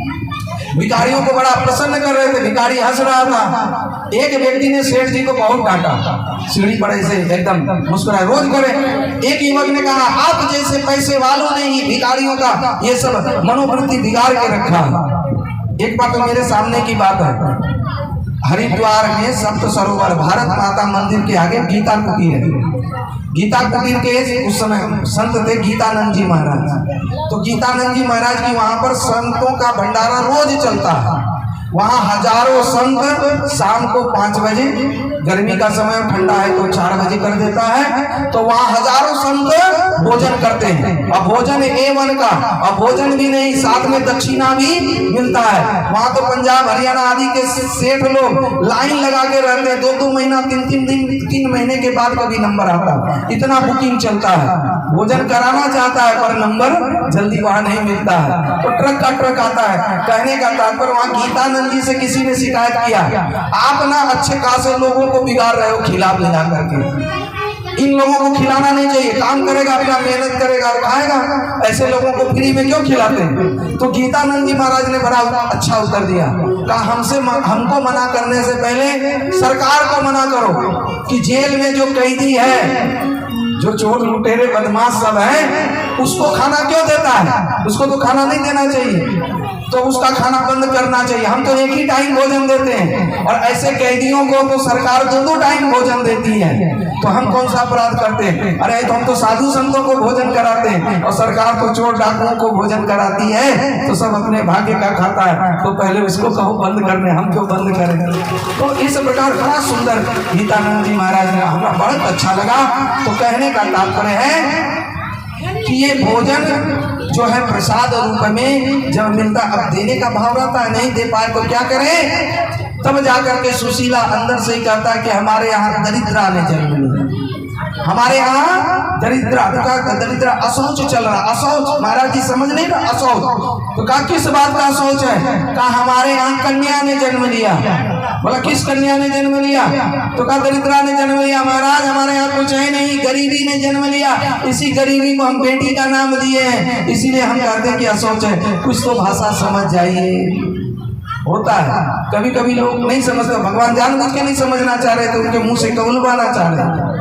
भिखारियों को बड़ा प्रसन्न कर रहे थे, भिखारी हंस रहा था। एक व्यक्ति ने सेठ जी को बहुत डांटा, सीढ़ी पर ऐसे एकदम मुस्कुराए, रोज करे। एक युवक ने कहा आप जैसे पैसे वालों ने ही भिखारियों का ये सब मनोवृत्ति बिगाड़ के रखा। एक बात तो मेरे सामने की बात है, हरिद्वार में सप्त सरोवर भारत माता मंदिर के आगे गीता कुटीर है। गीता कुटीर के उस समय संत थे गीतानंद जी महाराज। तो गीतानंद जी महाराज की वहां पर संतों का भंडारा रोज चलता है। वहां हजारों संत शाम को 5 बजे, गर्मी का समय ठंडा है तो 4 बजे कर देता है, तो वहां हजारों संत भोजन करते हैं। और भोजन A1 का, और भोजन भी नहीं, साथ में दक्षिणा भी मिलता है। वहां तो पंजाब हरियाणा आदि के सेठ लोग लाइन लगा के रहते हैं, 2-2 महीना 3-3 दिन 3 महीने के बाद कभी नंबर आता है, इतना बुकिंग चलता है। भोजन कराना चाहता है पर नंबर जल्दी वहां नहीं मिलता है, तो ट्रक का ट्रक आता है। कहने का तात्पर्य वहां गीतानंद जी से किसी ने शिकायत किया, आप ना अच्छे खासे लोगों को बिगाड़ रहे हो खिला पिला करके। इन लोगों को खिलाना नहीं चाहिए, काम करेगा अपना, मेहनत करेगा और खाएगा, ऐसे लोगों को फ्री में क्यों खिलाते हैं। तो गीतानंद जी महाराज ने बड़ा अच्छा उत्तर दिया, कहा हमको मना करने से पहले सरकार को मना करो कि जेल में जो कैदी है, जो चोर लुटेरे बदमाश सब है, उसको खाना क्यों देता है, उसको तो खाना नहीं देना चाहिए, तो उसका खाना बंद करना चाहिए। हम तो एक ही टाइम भोजन देते हैं और ऐसे कैदियों को तो सरकार 2-2 टाइम भोजन देती है, तो हम कौन सा अपराध करते हैं। अरे तो हम तो साधु संतों को भोजन कराते हैं और सरकार तो चोर डाकुओं को भोजन कराती है, तो सब अपने भाग्य का खाता है, तो पहले उसको कहो बंद करने, हम क्यों बंद करें। तो इस प्रकार बड़ा सुंदर गीतानंद जी महाराज ने, हमें बहुत अच्छा लगा। तो कहने का तात्पर्य है कि ये भोजन जो है प्रसाद रूप में जब मिलता, अब देने का भाव रहता है, नहीं दे पाए तो क्या करें, तब जाकर के सुशीला अंदर से ही कहता है कि हमारे यहाँ दरिद्रा ने जन्म लिया, हमारे यहाँ दरिद्रा, तो दरिद्रा अशौच चल रहा, अशौच महाराज जी समझ नहीं रहा, अशौच। तो कहा किस बात का अशौच है, कहा हमारे यहाँ कन्या ने जन्म लिया। बोला किस कन्या ने जन्म लिया, तो कहा दरिद्रा ने जन्म लिया। महाराज हमारे यहाँ कुछ है नहीं, गरीबी ने जन्म लिया, इसी गरीबी को हम बेटी का नाम दिए हैं, इसीलिए हम कहते हैं कि अशौच है। कुछ तो भाषा समझ जाइए। होता है कभी कभी लोग नहीं समझते, भगवान जानबूझ के नहीं समझना चाह रहे थे, उनके मुंह से कौलवाना चाह रहे थे।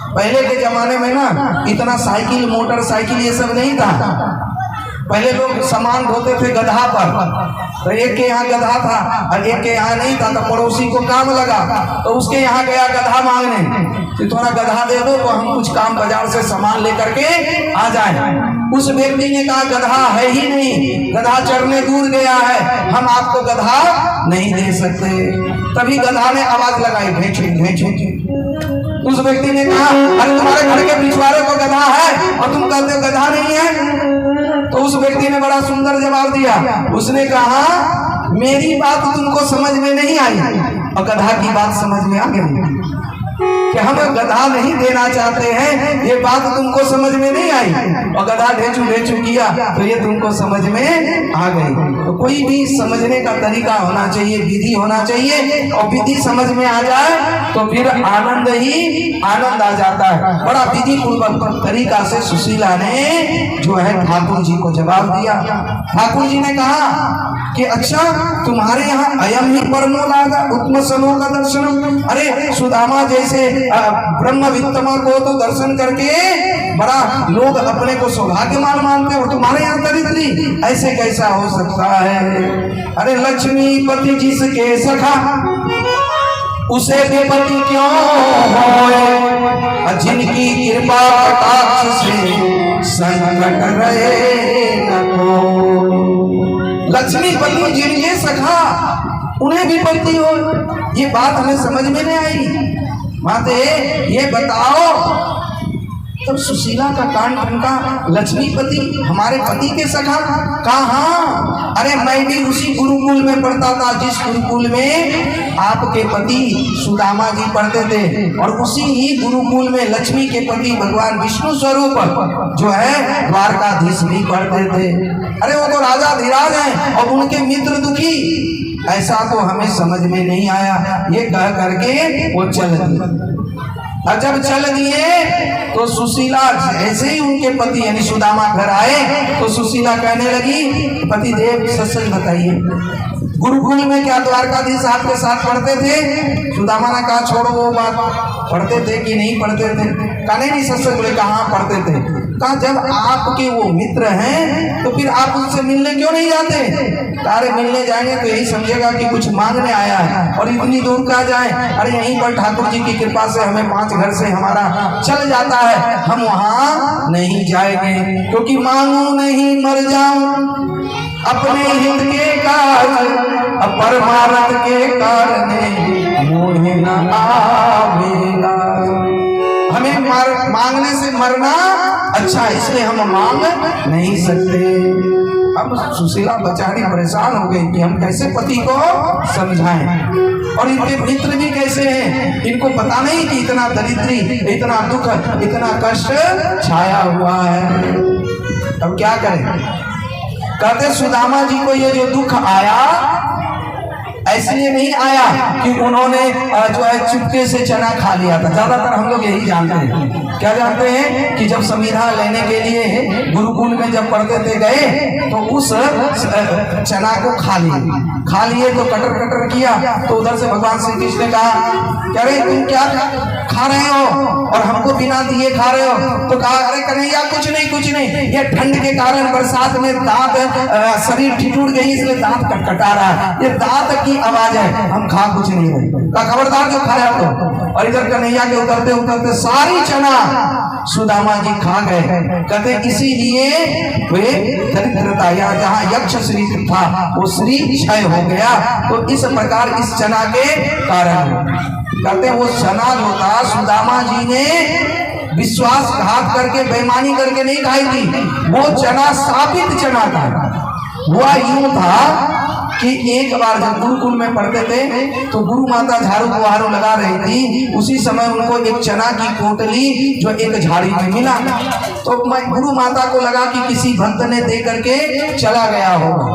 पहले के जमाने में ना इतना साइकिल मोटरसाइकिल ये सब नहीं था। पहले लोग सामान ढोते थे गधा पर, तो एक के यहाँ गधा था और एक के यहाँ नहीं था, तो पड़ोसी को काम लगा, तो उसके यहाँ गया गधा मांगने कि थोड़ा गधा दे दो तो हम कुछ काम बाजार से सामान लेकर के आ जाए। उस व्यक्ति ने कहा गधा है ही नहीं, गधा चरने दूर गया है, हम आपको गधा नहीं दे सकते। तभी गधा ने आवाज लगाई भेंचे भेंचे। उस व्यक्ति ने कहा अरे तुम्हारे घर के पिछवाड़े को गधा है और तुम कहते हो गधा नहीं है। तो उस व्यक्ति ने बड़ा सुंदर जवाब दिया, उसने कहा मेरी बात तुमको समझ में नहीं आई और गधा की बात समझ में आ गई। कि हम गधा नहीं देना चाहते हैं, ये बात तुमको समझ में नहीं आई, और गधा ढेचू ढेचू किया तो ये तुमको समझ में आ गई। तो कोई भी समझने का तरीका होना चाहिए, विधि होना चाहिए, और विधि समझ में आ जाए तो फिर आनंद ही आनंद आ जाता है। बड़ा विधि पूर्वक तरीका से सुशीला ने जो है ठाकुर जी को जवाब दिया। ठाकुर जी ने कहा कि अच्छा, तुम्हारे यहाँ अयम ही परमो लागा उत्तम सनो का दर्शन। अरे सुदामा जैसे ब्रह्मवित्तमा को तो दर्शन करके बड़ा लोग अपने को सौभाग्यमान मानते हो, तुम्हारे यहाँ दरिद्री, ऐसे कैसा हो सकता है? अरे लक्ष्मीपति जिसके सखा उसे विपत्ति क्यों होए, जिनकी कृपा कटाक्ष से संकट रहे न कोई। लक्ष्मीपति जिनके सखा उन्हें विपत्ति हो, ये बात हमें समझ में नहीं आई। माते ये बताओ, तब तो सुशीला का कांड उनका लक्ष्मीपति हमारे पति के सखा कहा? अरे मैं भी उसी गुरुकुल में पढ़ता था जिस गुरुकुल में आपके पति सुदामा जी पढ़ते थे, और उसी ही गुरुकुल में लक्ष्मी के पति भगवान विष्णु स्वरूप जो है द्वारकाधीश भी पढ़ते थे। अरे वो तो राजा धीराज हैं और उनके मित्र दुखी, ऐसा तो हमें समझ में नहीं आया। ये कह करके वो चल दिए, और जब चल दिए तो सुशीला ऐसे ही उनके पति यानी सुदामा घर आए तो सुशीला कहने लगी, पति देव सच सच बताइए, गुरुकुल में क्या द्वारकाधीश आपके साथ पढ़ते थे? सुदामा ने कहा छोड़ो वो बात, पढ़ते थे कि नहीं पढ़ते थे? कहा नहीं सच सच बोले, कहाँ पढ़ते थे? कहा जब आपके वो मित्र हैं तो फिर आप उनसे मिलने क्यों नहीं जाते? अरे मिलने जाएंगे तो यही समझेगा कि कुछ मांगने आया है, और इतनी दूर का जाए? अरे यहीं पर ठाकुर जी की कृपा से हमें 5 घर से हमारा चल जाता है, हम वहां नहीं जाएंगे, क्योंकि मांगू नहीं मर जाऊं अपने हित के कारण, परमार्थ के कारण मोह न आवेगा। हमें मांगने से मरना अच्छा, इसलिए हम मांग नहीं सकते। अब सुशीला बेचारी परेशान हो गई कि हम कैसे पति को समझाएं, और इनके मित्र भी कैसे हैं, इनको पता नहीं कि इतना दरिद्री, इतना दुख, इतना कष्ट छाया हुआ है। अब क्या करें? कहते सुदामा जी को ये जो दुख आया इसलिए नहीं आया कि उन्होंने जो है चुपके से चना खा लिया था। ज्यादातर हम लोग यही जानते हैं, क्या जानते हैं कि जब संविधान लेने के लिए गुरुकुल में जब पढ़ते थे गए तो उस चना को खा लिए तो कटर कटर किया, तो उधर से भगवान श्री कृष्ण ने कहा क्या रे तुम क्या खा रहे हो और हमको बिना दिए खा रहे हो? तो कहा अरे कन्हैया कुछ नहीं, ये ठंड के कारण बरसात में दांत शरीर ठिठुर गई इसलिए दांत कटकटा रहा है, ये दांत की आवाज है, हम खा कुछ नहीं रहे। का खबरदार जो खा रहे हो तो। और इधर कन्हैया के उतरते उतरते सारी चना सुदामा जी खा गए। कहते इसीलिए वे दरिद्रता या जहाँ यक्ष श्री था वो श्री क्षय हो गया, तो इस प्रकार इस चना के कारण कहते वो चना जो था सुदामा जी ने विश्वासघात करके बेईमानी करके नहीं खाई थी, वो चना साबित चना था। हुआ यूं था कि एक बार जब गुरुकुल में पढ़ते थे तो गुरु माता झाड़ू बुहारू लगा रही थी, उसी समय उनको एक चना की पोटली जो एक झाड़ी में मिला, तो मैं गुरु माता को लगा कि किसी भक्त ने दे करके चला गया होगा,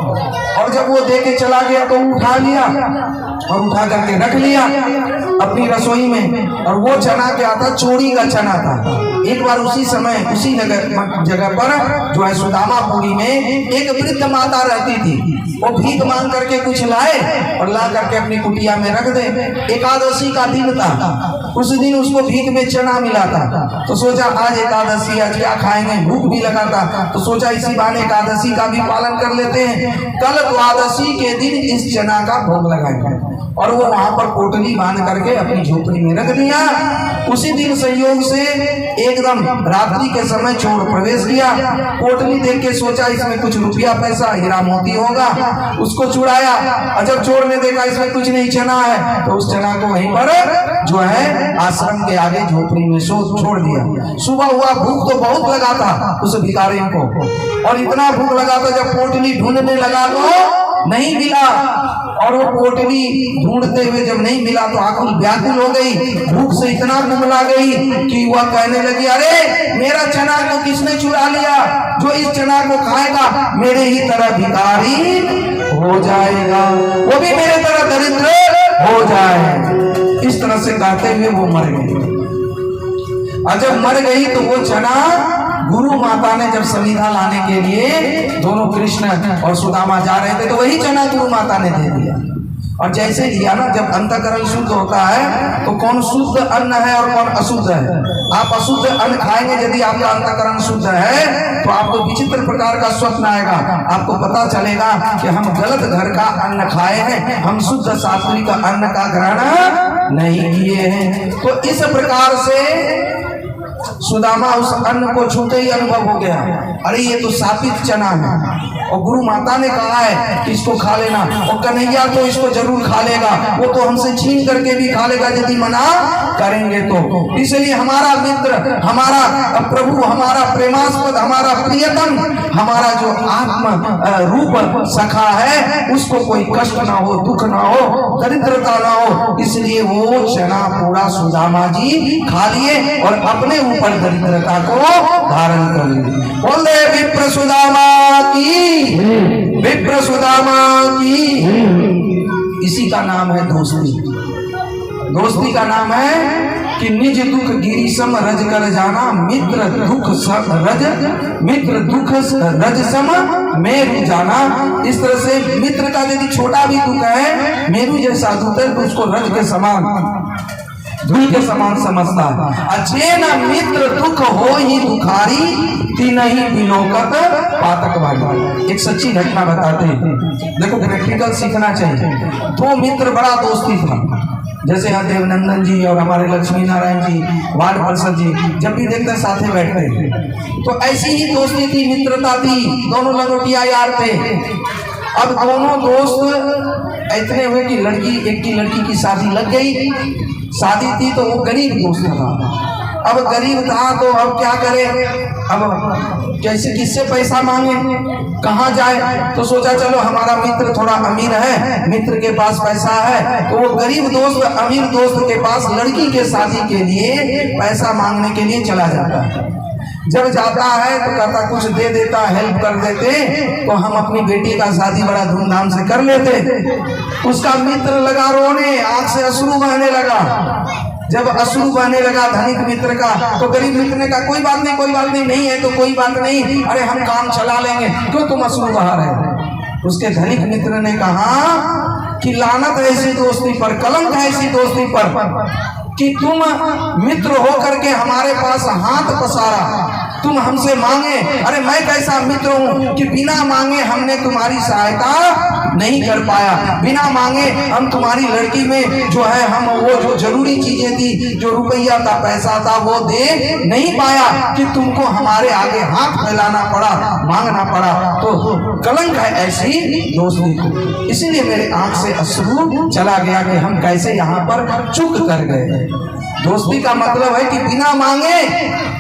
और जब वो दे के चला गया तो उठा लिया और उठा करके रख लिया अपनी रसोई में। और वो चना क्या था? चोरी का चना था। एक बार उसी समय उसी जगह पर जो है सुदामापुरी में एक वृद्ध माता रहती थी, वो भीख मांग करके कुछ लाए और ला करके अपनी कुटिया में रख दे। एकादशी का दिन था, उस दिन उसको भीख में चना मिला था, तो सोचा आज एकादशी, आज क्या खाएंगे, भूख भी लगा था, तो सोचा इसी बहाने एकादशी का भी पालन कर लेते हैं, कल द्वादशी के दिन इस चना का भोग लगाएंगे। और वो वहां पर पोटली बांध करके अपनी झोपड़ी में रख दिया। उसी दिन संयोग से एकदम रात्रि के समय चोर प्रवेश किया, पोटली देख के सोचा इसमें कुछ रुपया पैसा हीरा मोती होगा, उसको चुराया। और जब चोर ने देखा इसमें कुछ नहीं, चना है, तो उस चना को वहीं पर जो है आश्रम के आगे झोपड़ी में छोड़ दिया। सुबह हुआ, भूख तो बहुत लगा था उस भिखारी को, और इतना भूख लगा था जब पोटली ढूंढने लगा तो नहीं मिला, और वो पोटली ढूंढते हुए जब नहीं मिला तो आकुल व्याकुल हो गई, भूख से इतना कुमला गई कि वह कहने लगी, अरे मेरा चना को किसने चुरा लिया, जो इस चना को खाएगा मेरे ही तरह भिखारी हो जाएगा, वो भी मेरे तरह दरिद्र हो जाए। इस तरह से कहते हुए वो मर गई। और जब मर गई तो वो चना गुरु माता ने जब समिधा लाने के लिए दोनों कृष्ण और सुदामा जा रहे थे तो वही चना गुरु माता ने दे दिया। और जैसे लिया ना, जब अंतःकरण शुद्ध होता है तो कौन शुद्ध अन्न है और कौन अशुद्ध है। आप अशुद्ध अन्न खाएंगे, यदि आपका अंतःकरण शुद्ध है तो आपको विचित्र प्रकार का स्वप्न आएगा, आपको पता चलेगा कि हम गलत घर का अन्न खाए हैं, हम शुद्ध सात्विक अन्न का ग्रहण नहीं किए हैं। तो इस प्रकार से सुदामा उस अन्न को छूते ही अनुभव हो गया, अरे ये तो सापित चना है, और गुरु माता ने कहा है कि इसको खा लेना, और कन्हैया तो इसको जरूर खा लेगा, वो तो हमसे छीन करके भी खा लेगा यदि मना करेंगे तो। इसलिए हमारा मित्र, हमारा प्रभु, हमारा प्रेमास्पद, हमारा प्रियतम, हमारा जो आत्म रूप सखा है, उसको कोई कष्ट ना हो, दुख ना हो, दरिद्रता ना हो, इसलिए वो चना पूरा सुदामा जी खा लिए और अपने ऊपर दरिद्रता को धारण कर लिए। बोल दे विप्र सुदामा की, विप्र सुदामा की। इसी का नाम है दोस्ती। दोस्ती का नाम है कि निज दुख गिरीशम रज कर जाना, मित्र दुख रज, मित्र दुख रज सम मेरु जाना। इस तरह से मित्र का यदि छोटा भी दुख है, मेरु जैसा दुख है, तो उसको रज के समान, धूल के समान समझता है। अच्छे न मित्र दुख हो ही दुखारी, तीन ही बिलोकत पातक वाली। एक सच्ची घटना बताते हैं, देखो प्रैक्टिकल सीखना चाहिए। दो मित्र, बड़ा दोस्ती था, जैसे यहाँ देवनंदन जी और हमारे लक्ष्मी नारायण जी, वार्ड पार्षद जी, जब भी देखते साथ में बैठते हैं। तो ऐसी ही दोस्ती थी, मित्रता थी, दोनों लंगोटिया यार थे। अब दोनों दोस्त इतने हुए कि एक की लड़की की शादी लग गई। शादी थी तो वो गरीब दोस्त था, अब गरीब था तो अब क्या करे, अब कैसे किससे पैसा मांगे, कहाँ जाए। तो सोचा चलो हमारा मित्र थोड़ा अमीर है, मित्र के पास पैसा है, तो वो गरीब दोस्त अमीर दोस्त के पास लड़की के शादी के लिए पैसा मांगने के लिए चला जाता है। जब जाता है तो कहता कुछ दे देता, हेल्प कर देते तो हम अपनी बेटी का शादी बड़ा धूमधाम से कर लेते। उसका मित्र लगा रोने, आंख से अश्रु बहने लगा। जब अश्रु बहने लगा धनिक मित्र का, तो गरीब मित्र ने कहा कोई बात नहीं, कोई बात नहीं, नहीं है तो कोई बात नहीं, अरे हम काम चला लेंगे, क्यों तुम अश्रु बहा रहे हो। उसके धनिक मित्र ने कहा कि लानत है ऐसी दोस्ती पर, कलंक है ऐसी दोस्ती पर कि तुम मित्र होकर के हमारे पास हाथ पसारा, तुम हमसे मांगे। अरे मैं कैसा मित्र हूँ कि बिना मांगे हमने तुम्हारी सहायता नहीं कर पाया, बिना मांगे हम तुम्हारी लड़की में जो है हम वो जो जरूरी चीजें थी, जो रुपया था, पैसा था, वो दे नहीं पाया कि तुमको हमारे आगे हाथ फैलाना पड़ा, मांगना पड़ा। तो कलंक है ऐसी दोस्ती को। इसीलिए मेरे आंख से अश्रु चला गया कि हम कैसे यहाँ पर चूक कर गए। दोस्ती का मतलब है कि बिना मांगे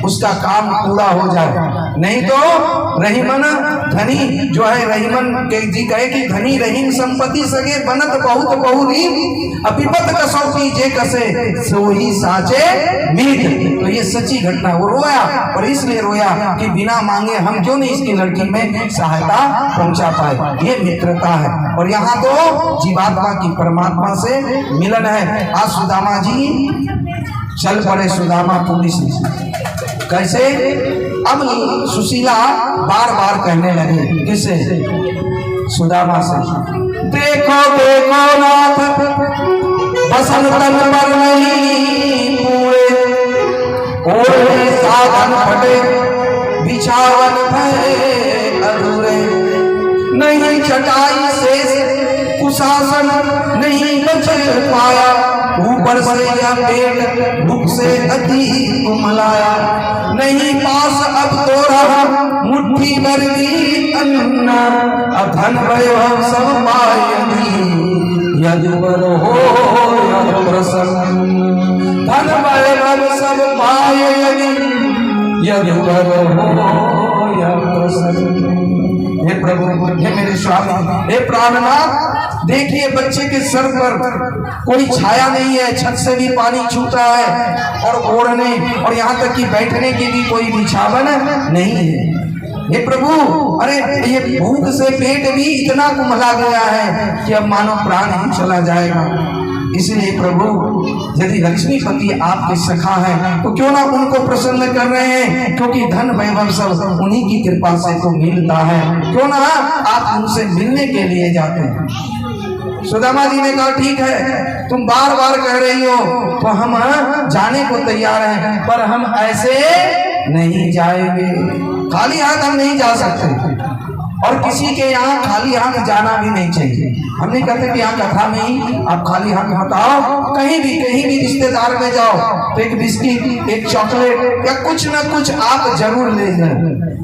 उसका काम पूरा हो जाए, नहीं तो रहीमन धनी जो है, रहीमन के जी कहे कि धनी रहीम संपत्ति सगे बनत बहुत बहुरी, अपिपत कसौटी जे कसे सोही साचे मीत। तो ये सच्ची घटना, वो रोया, पर इसलिए रोया कि बिना मांगे हम क्यों नहीं इसकी लड़की में सहायता पहुंचा पाए। ये मित्रता है। और यहाँ तो जीवात्मा की परमात्मा से मिलन है। आज सुदामा जी चल पड़े, सुदामा पुलिस कैसे। अब सुशीला बार बार कहने लगे, किससे, सुदामा से, देखो देखो नाथ बसन तन पर नहीं पूरे, ओढ़े साधन फटे बिछावन भय अधूरे, नहीं चटाई से कुशासन नहीं बच पाया, ऊपर से या पेट भूख से अति कुमलाया, नहीं पास अब तो रहा मुट्ठी भर की अन्न, धन वैभव सब पायनी यदुवर हो प्रसन्न, धन वैभव सब पायनी यदुवर हो प्रसन्न। हे प्रभु, हे मेरे स्वामी, हे प्राणनाथ, देखिए बच्चे के सर पर कोई छाया नहीं है, छत से भी पानी छूटा है और ओढ़ने और यहाँ तक कि बैठने की भी कोई बिछावन नहीं है। हे प्रभु, अरे ये भूख से पेट भी इतना कुम्हला गया है कि अब मानो प्राण ही चला जाएगा। इसलिए प्रभु, यदि लक्ष्मीपति आपके सखा है तो क्यों ना उनको प्रसन्न कर रहे हैं, क्योंकि धन वैभव सब उन्हीं की कृपा से तो मिलता है, क्यों ना आप उनसे मिलने के लिए जाते हैं। सुदामा जी ने कहा ठीक है, तुम बार बार कह रही हो तो हम जाने को तैयार हैं, पर हम ऐसे नहीं जाएंगे, खाली हाथ हम नहीं जा सकते और किसी के यहाँ खाली हाथ जाना भी नहीं चाहिए। हम नहीं कहते कि यहाँ कथा में ही आप खाली हाथ मत आओ, कहीं भी रिश्तेदार में जाओ तो एक बिस्किट, एक चॉकलेट या कुछ ना कुछ आप जरूर ले जाए,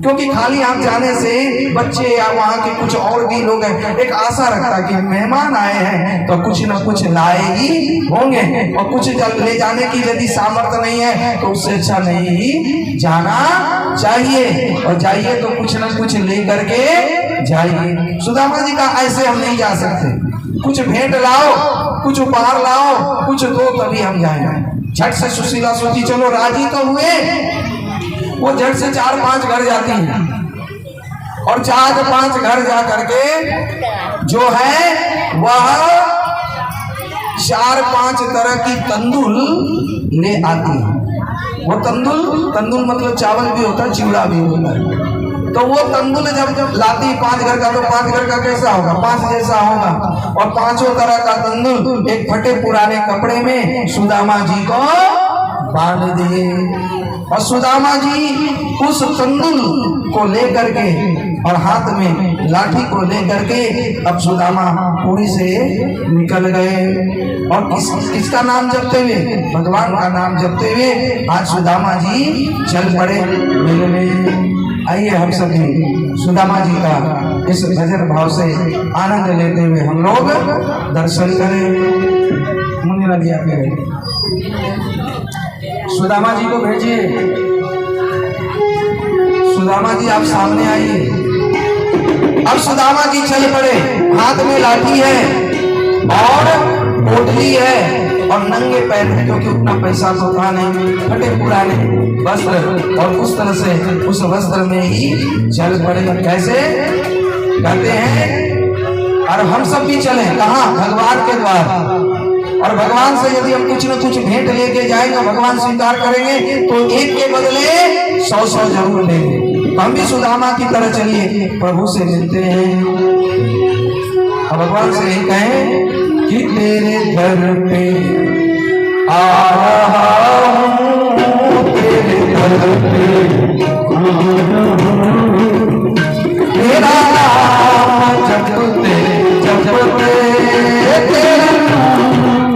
क्योंकि खाली हाथ जाने से बच्चे या वहाँ के कुछ और भी लोग हैं एक आशा रखता कि मेहमान आए हैं तो कुछ ना कुछ लाए ही होंगे, और कुछ ले जाने की यदि सामर्थ्य नहीं है तो उससे अच्छा नहीं जाना चाहिए, और जाइए तो कुछ ना कुछ ले करके जाइए। सुदामा जी का ऐसे हम नहीं जा सकते, कुछ भेंट लाओ, कुछ उपहार लाओ, कुछ दो तभी हम जाएंगे। झट से सुशीला सोची चलो राजी तो हुए, वो झट से 4-5 घर जाती हैं और 4-5 घर जा करके जो है वह 4-5 तरह की तंदुल ले आती है। वो तंदुल मतलब चावल भी होता है, चिवड़ा भी होता है। तो वो तंदुल जब लाती 5 घर का, तो 5 घर का कैसा होगा, 5 जैसा होगा, और 5 तरह का तंदुल एक फटे पुराने कपड़े में सुदामा जी को बांध दिए, और सुदामा जी उस तंदुल को लेकर के और हाथ में लाठी को लेकर के अब सुदामा पुरी से निकल गए, और किसका नाम जपते हुए, भगवान का नाम जपते हुए आज सुदामा जी चल पड़े मिलने। आइए हम सभी सुदामा जी का इस भजन भाव से आनंद लेते हुए हम लोग दर्शन करें। मुझे लग गया सुदामा जी को भेजिए, सुदामा जी आप सामने आइए। अब सुदामा जी चल पड़े, हाथ में लाठी है और पोटली है और नंगे पैर है, क्योंकि उतना पैसा तो था नहीं, फटे पुराने वस्त्र, और उस तरह से उस वस्त्र में ही चल पड़े। कैसे कहते हैं, और हम सब भी चले कहाँ, भगवान के द्वार, और भगवान से यदि हम कुछ न कुछ भेंट लेके जाएंगे, भगवान स्वीकार करेंगे तो एक के बदले 100 जरूर लेंगे। हम भी सुदामा की तरह चलिए, प्रभु से मिलते हैं और भगवान से यही कहें कि तेरे दर पे आ रहा हूँ, तेरे दर पे तेरा नाम जपते जपते तेरा नाम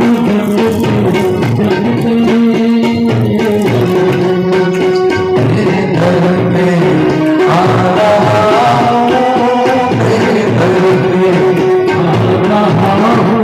तेरे दर पे आ रहा हूँ, तेरे दर पे आ रहा हूँ।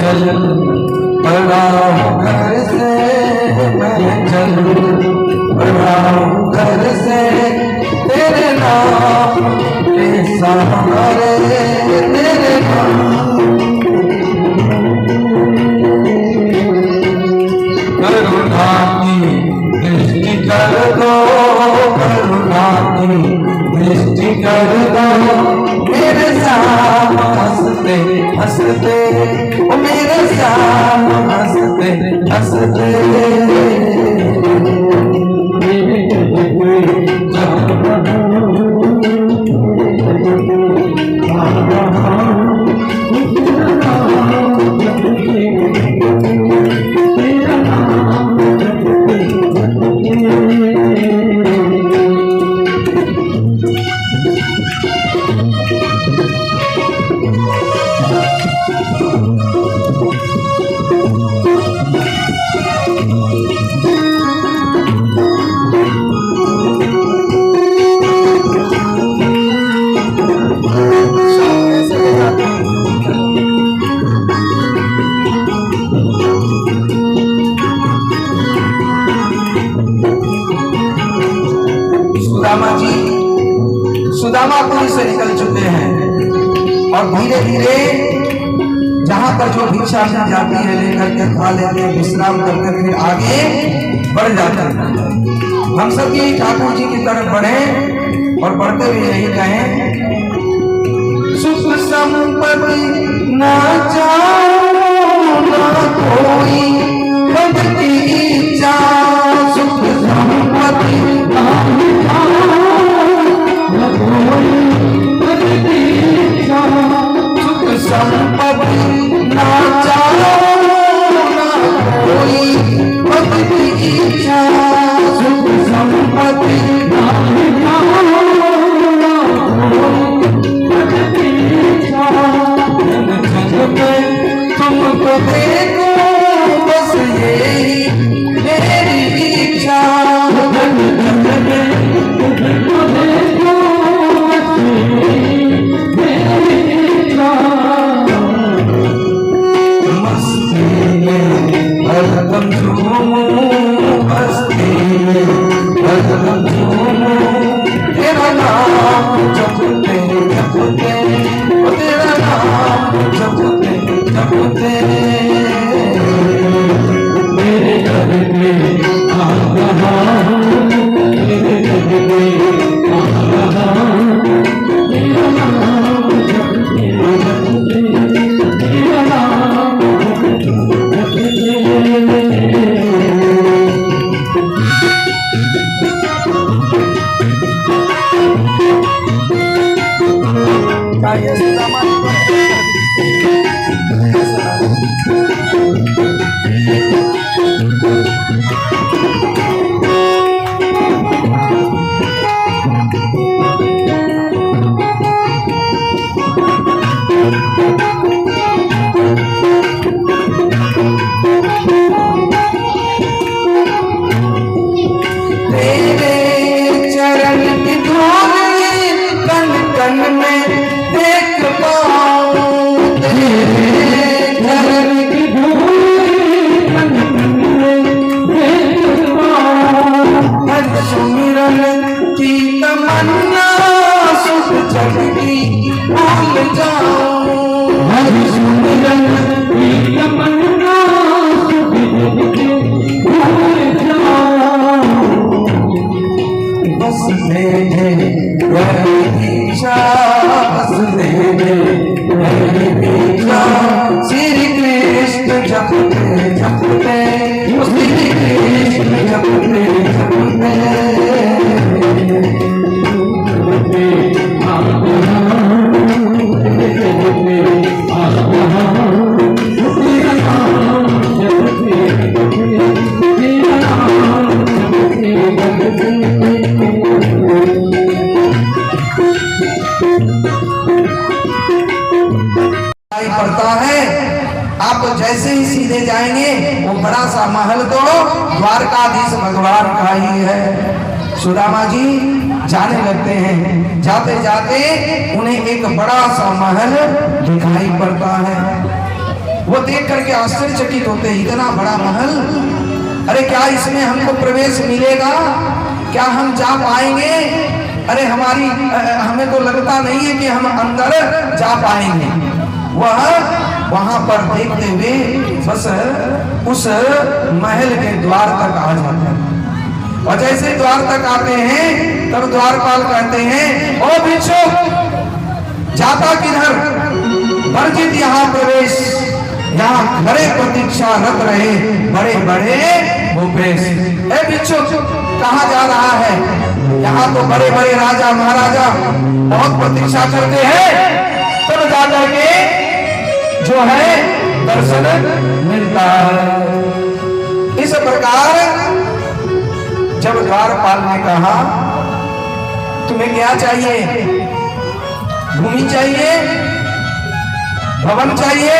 चल पड़ा हूँ घर से, मैं चल पड़ा हूँ घर से, तेरे नाम के सहारे, तेरे नाम। करुणा की दृष्टि कर दो, करुणा की दृष्टि कर दो, मेरे साथ हंसते हंसते, ओ मेरे साथ हंसते हंसते। सुदामापुरी से निकल चुके हैं और धीरे धीरे जहां पर जो भिक्षा मिल जाती है लेकर के खा लेते हैं, विश्राम करके फिर आगे बढ़ जाते हैं। हम सब ये ठाकुर जी की तरफ बढ़े और बढ़ते हुए यही कहें, सुख संपत्ति ना चाहो ना कोई पद की इच्छा, सुख संपत्ति सुख संपत्ति ना चाहो ना कोई पद की इच्छा, सुख संपत्ति ना चाहो ना कोई पद की इच्छा, जग में तुमको देखो बस यही मेरी इच्छा, हरदम झूमूं बस्ती में, हरदम झूमूं तेरा नाम जपते जपते, तेरा नाम जपते जपते। मेरे घर में आ रहा हूँ, मेरे घर में आ रहा हूँ, तेरा नाम जपते जपते, तेरा नाम श्री कृष्ण जपते जपते, श्री कृष्ण जपते पड़ता है। आप जैसे ही सीधे जाएंगे वो बड़ा सा महल तो द्वारकाधीश भगवान का ही है। सुदामा जी जाने लगते हैं, जाते जाते उन्हें एक बड़ा सा महल दिखाई पड़ता है। वो देख करके आश्चर्यचकित होते, इतना बड़ा महल, अरे क्या इसमें हमको प्रवेश मिलेगा, क्या हम जा पाएंगे? अरे हमें तो लगता नहीं है कि हम अंदर जा पाएंगे। वह वहां पर देखते हुए बस उस महल के द्वार तक आ जाते हैं, और जैसे द्वार तक आते हैं तब द्वारपाल कहते हैं, ओ भिक्षुक, जाता किधर? वर्जित यहाँ प्रवेश, यहाँ बड़े प्रतीक्षारत रहे बड़े बड़े भूपेश। ए भिक्षुक, कहाँ जा रहा है? यहाँ तो बड़े बड़े राजा महाराजा बहुत प्रतीक्षा करते हैं, तब जा करके जो है दर्शन मिलता है। इस प्रकार जब द्वारपाल ने कहा, तुम्हें क्या चाहिए? भूमि चाहिए, भवन चाहिए,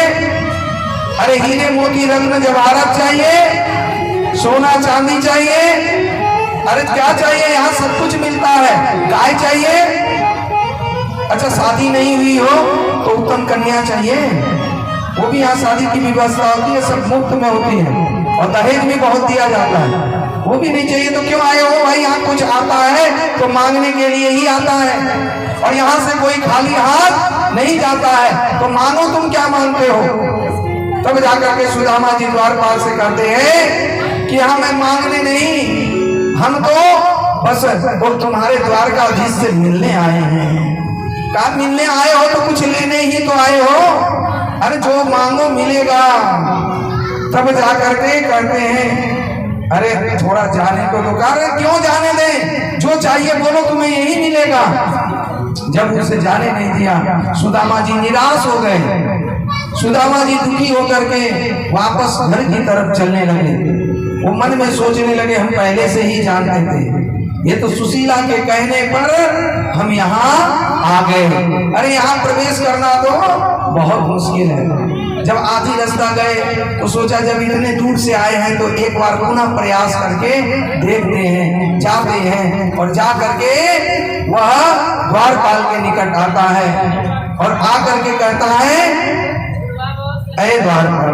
अरे हीरे मोती रत्न जवाहरात चाहिए, सोना चांदी चाहिए, अरे क्या चाहिए? यहाँ सब कुछ मिलता है। गाय चाहिए, अच्छा शादी नहीं हुई हो तो उत्तम कन्या चाहिए, वो भी यहाँ शादी की व्यवस्था होती है, सब मुफ्त में होती है, और दहेज भी बहुत दिया जाता है। वो भी नहीं चाहिए तो क्यों आए हो भाई? यहाँ कुछ आता है तो मांगने के लिए ही आता है, और यहाँ से कोई खाली हाथ नहीं जाता है, तो मांगो, तुम क्या मांगते हो? तब जाकर के सुदामा जी द्वारपाल से कहते हैं कि हमें मांगने नहीं, हम तो बस वो तुम्हारे द्वारकाधीश से मिलने आए हैं। कहा मिलने आए हो तो कुछ लेने ही तो आए हो, अरे जो मांगो मिलेगा। तब जाकर के कहते हैं, अरे थोड़ा जाने को तो कहा, क्यों जाने दें, जो चाहिए बोलो, तुम्हें यही मिलेगा। जब उसे जाने नहीं दिया, सुदामा जी निराश हो गए। सुदामा जी दुखी होकर के वापस घर की तरफ चलने लगे। वो मन में सोचने लगे, हम पहले से ही जानते थे, ये तो सुशीला के कहने पर हम यहाँ आ गए, अरे यहाँ प्रवेश करना तो बहुत मुश्किल है। जब आधी रास्ता गए तो सोचा जब इतने दूर से आए हैं तो एक बार पुनः प्रयास करके देखते हैं, जाते हैं, और जा करके वह द्वारपाल के निकट आता है और आकर के कहता है, अरे द्वारपाल,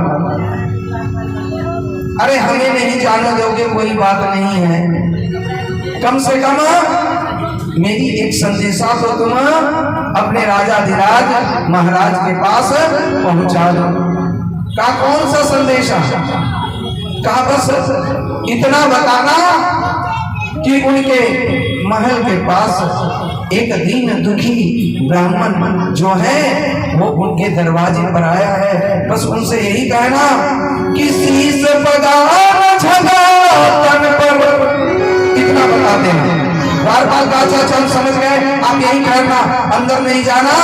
अरे हमें नहीं जाने दोगे कोई बात नहीं है, कम से कम मेरी एक संदेशा तो तुम अपने राजाधिराज महाराज के पास पहुंचा दो। का कौन सा संदेशा? का बस इतना बताना कि उनके महल के पास एक दीन दुखी ब्राह्मण जो है वो उनके दरवाजे पर आया है, बस उनसे यही कहना कि शीश पगार झगा तन पर, इतना बताते हैं। द्वारपाल का अच्छा हम समझ गए, आप यही कहना, अंदर नहीं जाना,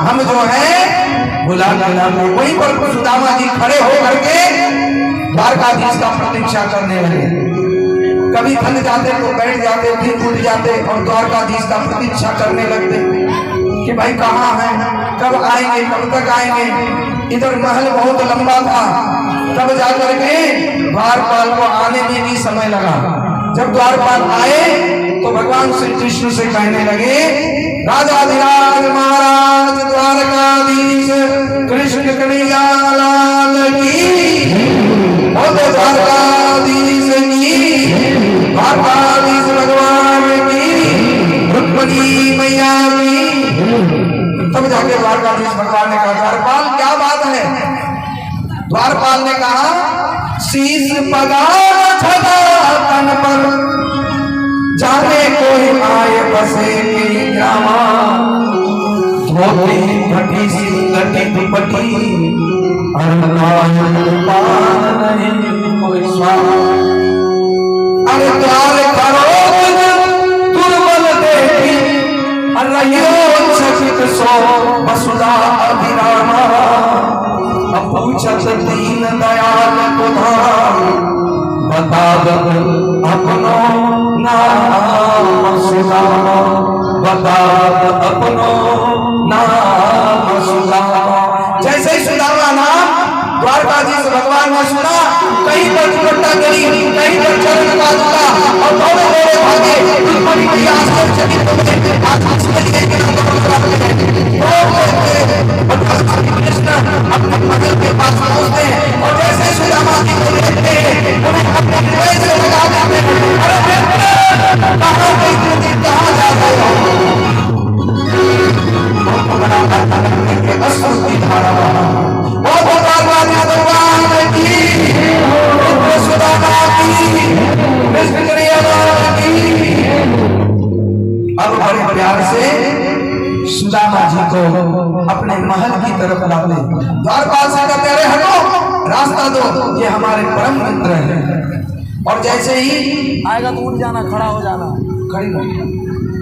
हम जो है बुला वहीं पर सुदामा जी खड़े हो करके द्वारकाधीश का प्रतीक्षा करने लगे। कभी थक जाते तो बैठ जाते, फिर उठ जाते और द्वारकाधीश का प्रतीक्षा करने लगते कि भाई कहाँ है, कब आएंगे, कब तक आएंगे। इधर महल बहुत लंबा था, तब जाकर के द्वारपाल को आने में भी समय लगा। जब द्वारपाल आए तो भगवान श्री कृष्ण से कहने लगे, राजाधिराज महाराज द्वारकाधीश कृष्ण कन्हैया लाल की, द्वारकाधीश की, द्वारकाधीश भगवान की, रुक्मिणी मैया की। तब जाके द्वारकाधीश भगवान ने कहा, द्वारपाल क्या बात है? द्वारपाल ने कहा, शीश पगार झगा तन पर, जाने कोई आए बसे की ग्रामा, धोती फटी सिंगटी दुपटी, कोई स्वाहा। अरे द्वार करो दुर्बल देखी, रहियो चकित सो वसुधा अभिरामा, पूछत दीन दयाल तुधार, बता अपनो नाम सुदामा, बता अपनो नाम सुदामा। जैसे ही सुदामा नाम द्वारकाधीश भगवान ने सुना, कहीं पर दुपट्टा गली, कहीं पर चरण पादुका, और दौड़े दौड़े भागे बड़ी बड़ी आश्चर्यचकित होते आकाश के लिए कृष्ण अपने मगल के पास पहुंचते हैं और जैसे सुदामा जी को देखते हैं उन्हें अपने हृदय से लगा देते हैं। अरे कहाँ गई तुम, कहाँ जा रहे हो? अश्रु की धारा बहुत भगवान की सुदामा की कृष्ण की। अब बड़े प्यार से सुदामा जी को अपने महल की तरफ लाते, द्वारपाल से कहते अरे हटो, रास्ता दो, ये हमारे परम मित्र हैं। और जैसे ही आएगा तो उठ जाना, खड़ा हो जाना। खड़ी हो।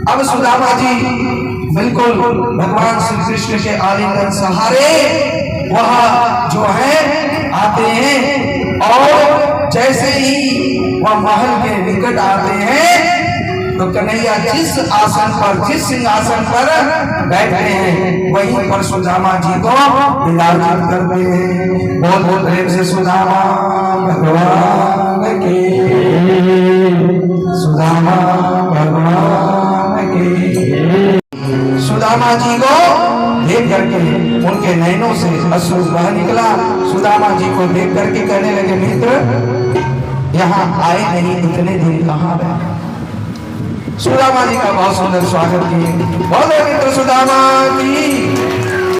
अब सुदामा जी बिल्कुल भगवान श्री कृष्ण के आलिंगन सहारे वह जो है आते हैं और जैसे ही वह महल के निकट आते हैं तो कन्हैया जिस आसन पर, जिस सिंहासन पर बैठे हैं वहीं पर सुदामा जी को विराजित करते हैं। बहुत बहुत प्रेम से सुदामा भगवान के, सुदामा भगवान के। सुदामा जी को देख करके उनके नैनों से अश्रु बह निकला। सुदामा जी को देख करके कहने लगे मित्र यहाँ आए नहीं, इतने दिन कहाँ रहे? सुदामा जी का बहुत सुंदर स्वागत किए। बोलो मित्र सुदामा की।